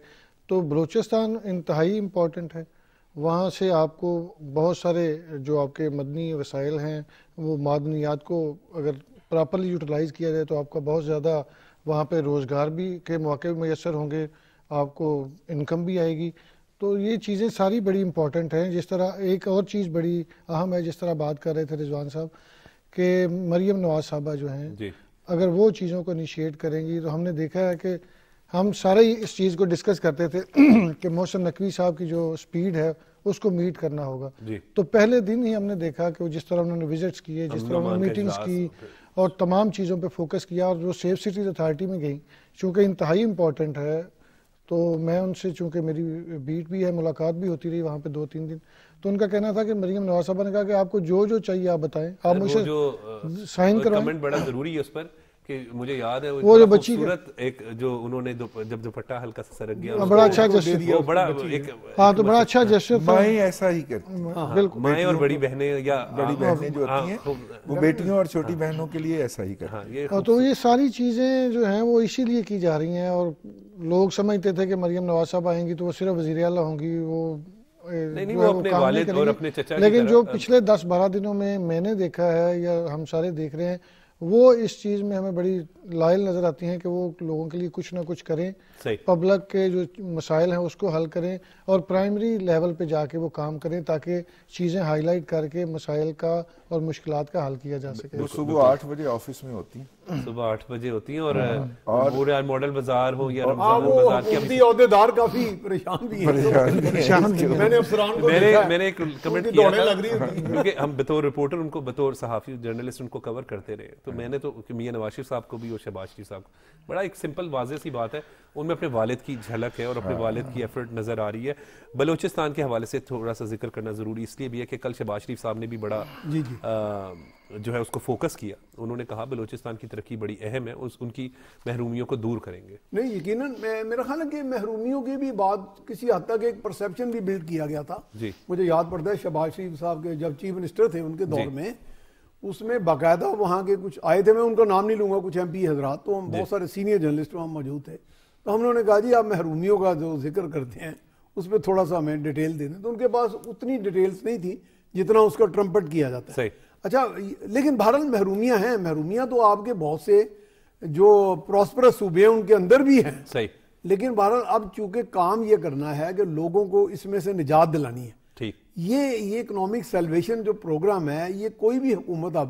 تو بلوچستان انتہائی امپورٹنٹ ہے، وہاں سے آپ کو بہت سارے جو آپ کے مدنی وسائل ہیں، وہ معدنیات کو اگر پراپرلی یوٹیلائز کیا جائے تو آپ کا بہت زیادہ وہاں پہ روزگار بھی کے مواقع بھی میسر ہوں گے, آپ کو انکم بھی آئے گی. تو یہ چیزیں ساری بڑی امپورٹنٹ ہیں. جس طرح ایک اور چیز بڑی اہم ہے, جس طرح بات کر رہے تھے رضوان صاحب کہ مریم نواز صاحبہ جو ہیں اگر وہ چیزوں کو انیشیٹ کریں گی, تو ہم نے دیکھا ہے کہ ہم سارے ہی اس چیز کو ڈسکس کرتے تھے کہ محسن نقوی صاحب کی جو سپیڈ ہے اس کو میٹ کرنا ہوگا. تو پہلے دن ہی ہم نے دیکھا کہ جس طرح انہوں نے وزٹس کیے, جس طرح انہوں نے میٹنگز کی اور تمام چیزوں پہ فوکس کیا, اور جو سیف سٹیز اتھارٹی میں گئیں چونکہ انتہائی امپورٹنٹ ہے, تو میں ان سے چونکہ میری بیٹ بھی ہے, ملاقات بھی ہوتی رہی وہاں پہ 2-3 دن, تو ان کا کہنا تھا کہ مریم نواز صاحبہ نے کہا کہ آپ کو جو چاہیے آپ بتائیں, آپ مجھے سائن کروائیں. کمنٹ بڑا ضروری ہے اس پر کہ مجھے یاد ہے وہ جو بچی خوبصورت ایک جو انہوں نے جب دوپٹہ ہلکا سا سرک گیا, بڑا اچھا جسٹر, وہ بڑا ایک ہاں تو بڑا اچھا جسٹر تھا. مائیں ایسا ہی کرتی ہیں, بالکل مائیں اور بڑی بہنیں یا بڑی بہنیں جو ہوتی ہیں وہ بیٹیوں اور چھوٹی بہنوں کے لیے ایسا ہی کرتی ہیں. تو یہ ساری چیزیں جو ہیں وہ اسی لیے کی جا رہی ہیں, اور لوگ سمجھتے تھے کہ مریم نواز صاحب آئیں گی تو وہ صرف وزیر اعلیٰ ہوں گی, وہ اپنے والد اور اپنے چچا, لیکن جو پچھلے 10-12 دنوں میں نے دیکھا ہے یا ہم سارے دیکھ رہے ہیں, وہ اس چیز میں ہمیں بڑی لائل نظر آتی ہیں کہ وہ لوگوں کے لیے کچھ نہ کچھ کریں, پبلک کے جو مسائل ہیں اس کو حل کریں, اور پرائمری لیول پہ جا کے وہ کام کریں تاکہ چیزیں ہائی لائٹ کر کے مسائل کا اور مشکلات کا حل کیا جا سکے. وہ صبح 8 بجے آفس میں ہوتی ہیں, صبح 8 بجے ہوتی ہیں, اور پورا ماڈل بازار ہو یا رمضان بازار کے عہدیدار کافی پریشان بھی ہیں. میں نے افسران کو میں نے ایک کمنٹ کیا تھا کیونکہ ہم بطور رپورٹر ان کو بطور صحافی جرنلسٹ ان کو کور کرتے رہے, تو میں نے تو میاں نواز شریف صاحب کو بھی اور شہباز شریف صاحب کو, بڑا ایک سمپل واضح سی بات ہے, ان میں اپنے والد کی جھلک ہے اور اپنے والد کی ایفرٹ نظر آ رہی ہے. بلوچستان کے حوالے سے تھوڑا سا ذکر کرنا ضروری اس لیے بھی ہے کہ کل شہباز شریف صاحب نے بھی بڑا جو ہے اس کو فوکس کیا. انہوں نے کہا بلوچستان کی ترقی بڑی اہم ہے, ان کی محرومیوں کو دور کریں گے. نہیں یقیناً میرا خیال ہے کہ محرومیوں کی بھی بات کسی حد تک ایک پرسیپشن بھی بلڈ کیا گیا تھا. مجھے یاد پڑتا ہے شہباز شریف صاحب کے جب چیف منسٹر تھے ان کے دور میں, اس میں باقاعدہ وہاں کے کچھ آئے تھے, میں ان کا نام نہیں لوں گا, کچھ ایم پی حضرات, تو ہم بہت سارے سینئر جرنلسٹ وہاں موجود تھے, تو ہم نے کہا جی آپ محرومیوں کا جو ذکر کرتے ہیں اس پہ تھوڑا سا ہمیں ڈیٹیل دے دیں, تو ان کے پاس اتنی ڈیٹیلز نہیں تھی جتنا اس کا ٹرمپٹ کیا جاتا ہے. اچھا لیکن بہرحال محرومیاں ہیں, محرومیاں تو آپ کے بہت سے جو پراسپرس صوبے ہیں ان کے اندر بھی ہیں, لیکن بہرحال اب چونکہ کام یہ کرنا ہے کہ لوگوں کو اس میں سے نجات دلانی ہے. یہ اکنامک سیلویشن جو پروگرام ہے, یہ کوئی بھی حکومت اب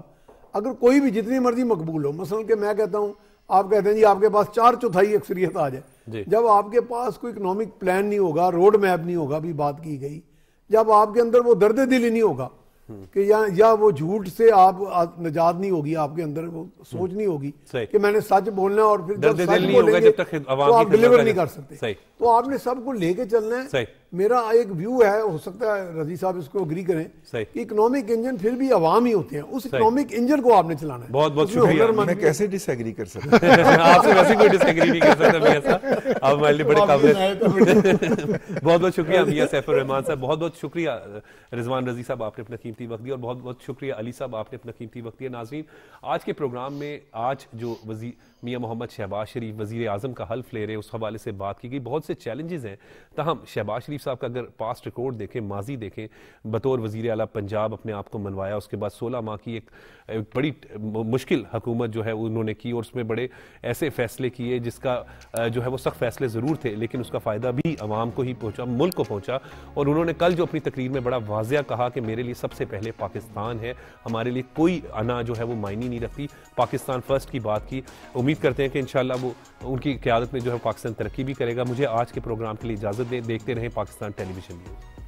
اگر کوئی بھی جتنی مرضی مقبول ہو, مثلا کہ میں کہتا ہوں آپ کہتے ہیں جی آپ کے پاس 4/4 اکثریت آ جائے, جب آپ کے پاس کوئی اکنامک پلان نہیں ہوگا, روڈ میپ نہیں ہوگا, بھی بات کی گئی, جب آپ کے اندر وہ درد دل ہی نہیں ہوگا کہ یا وہ جھوٹ سے آپ نجات نہیں ہوگی, آپ کے اندر وہ سوچ نہیں ہوگی کہ میں نے سچ بولنا ہے, اور پھر جب سچ بولیں گے تو آپ ڈیلیور نہیں کر سکتے. تو آپ نے سب کو لے کے چلنا ہے. میرا ایک ویو ہے, ہو سکتا ہے رضی صاحب اس کو اگری کریں, کہ اکنامک انجن پھر بھی عوام ہی ہوتے ہیں, اس اکنامک انجن کو آپ نے چلانا ہے. بہت بہت شکریہ. میں کیسے ڈس ایگری کر سکتا آپ سے ویسے کوئی ڈس ایگری نہیں کر سکتا میاں صاحب, آپ ہمارے لیے بڑے قابل. بہت بہت شکریہ میاں سیف الرحمان صاحب, بہت بہت شکریہ رضوان رضی صاحب, آپ نے اپنا قیمتی وقت دیا, اور بہت بہت شکریہ علی صاحب, آپ نے اپنا قیمتی وقت دیا. ناظرین, آج کے پروگرام میں آج جو میاں محمد شہباز شریف وزیر اعظم کا حلف لے رہے اس حوالے سے بات کی گئی. بہت سے چیلنجز ہیں, تاہم شہباز شریف صاحب کا اگر پاسٹ ریکارڈ دیکھیں, ماضی دیکھیں, بطور وزیر اعلیٰ پنجاب اپنے آپ کو منوایا, اس کے بعد 16 ماہ کی ایک بڑی مشکل حکومت جو ہے انہوں نے کی, اور اس میں بڑے ایسے فیصلے کیے جس کا جو ہے وہ سخت فیصلے ضرور تھے, لیکن اس کا فائدہ بھی عوام کو ہی پہنچا, ملک کو پہنچا. اور انہوں نے کل جو اپنی تقریر میں بڑا واضح کہا کہ میرے لیے سب سے پہلے پاکستان ہے, ہمارے لیے کوئی انا جو ہے وہ معنی نہیں رکھتی, پاکستان فرسٹ کی بات کی. امید کرتے ہیں کہ انشاءاللہ وہ ان کی قیادت میں جو ہے پاکستان ترقی بھی کرے گا. مجھے آج کے پروگرام کے لیے اجازت دیں, دیکھتے رہیں پاکستان ٹیلی ویژن نیوز.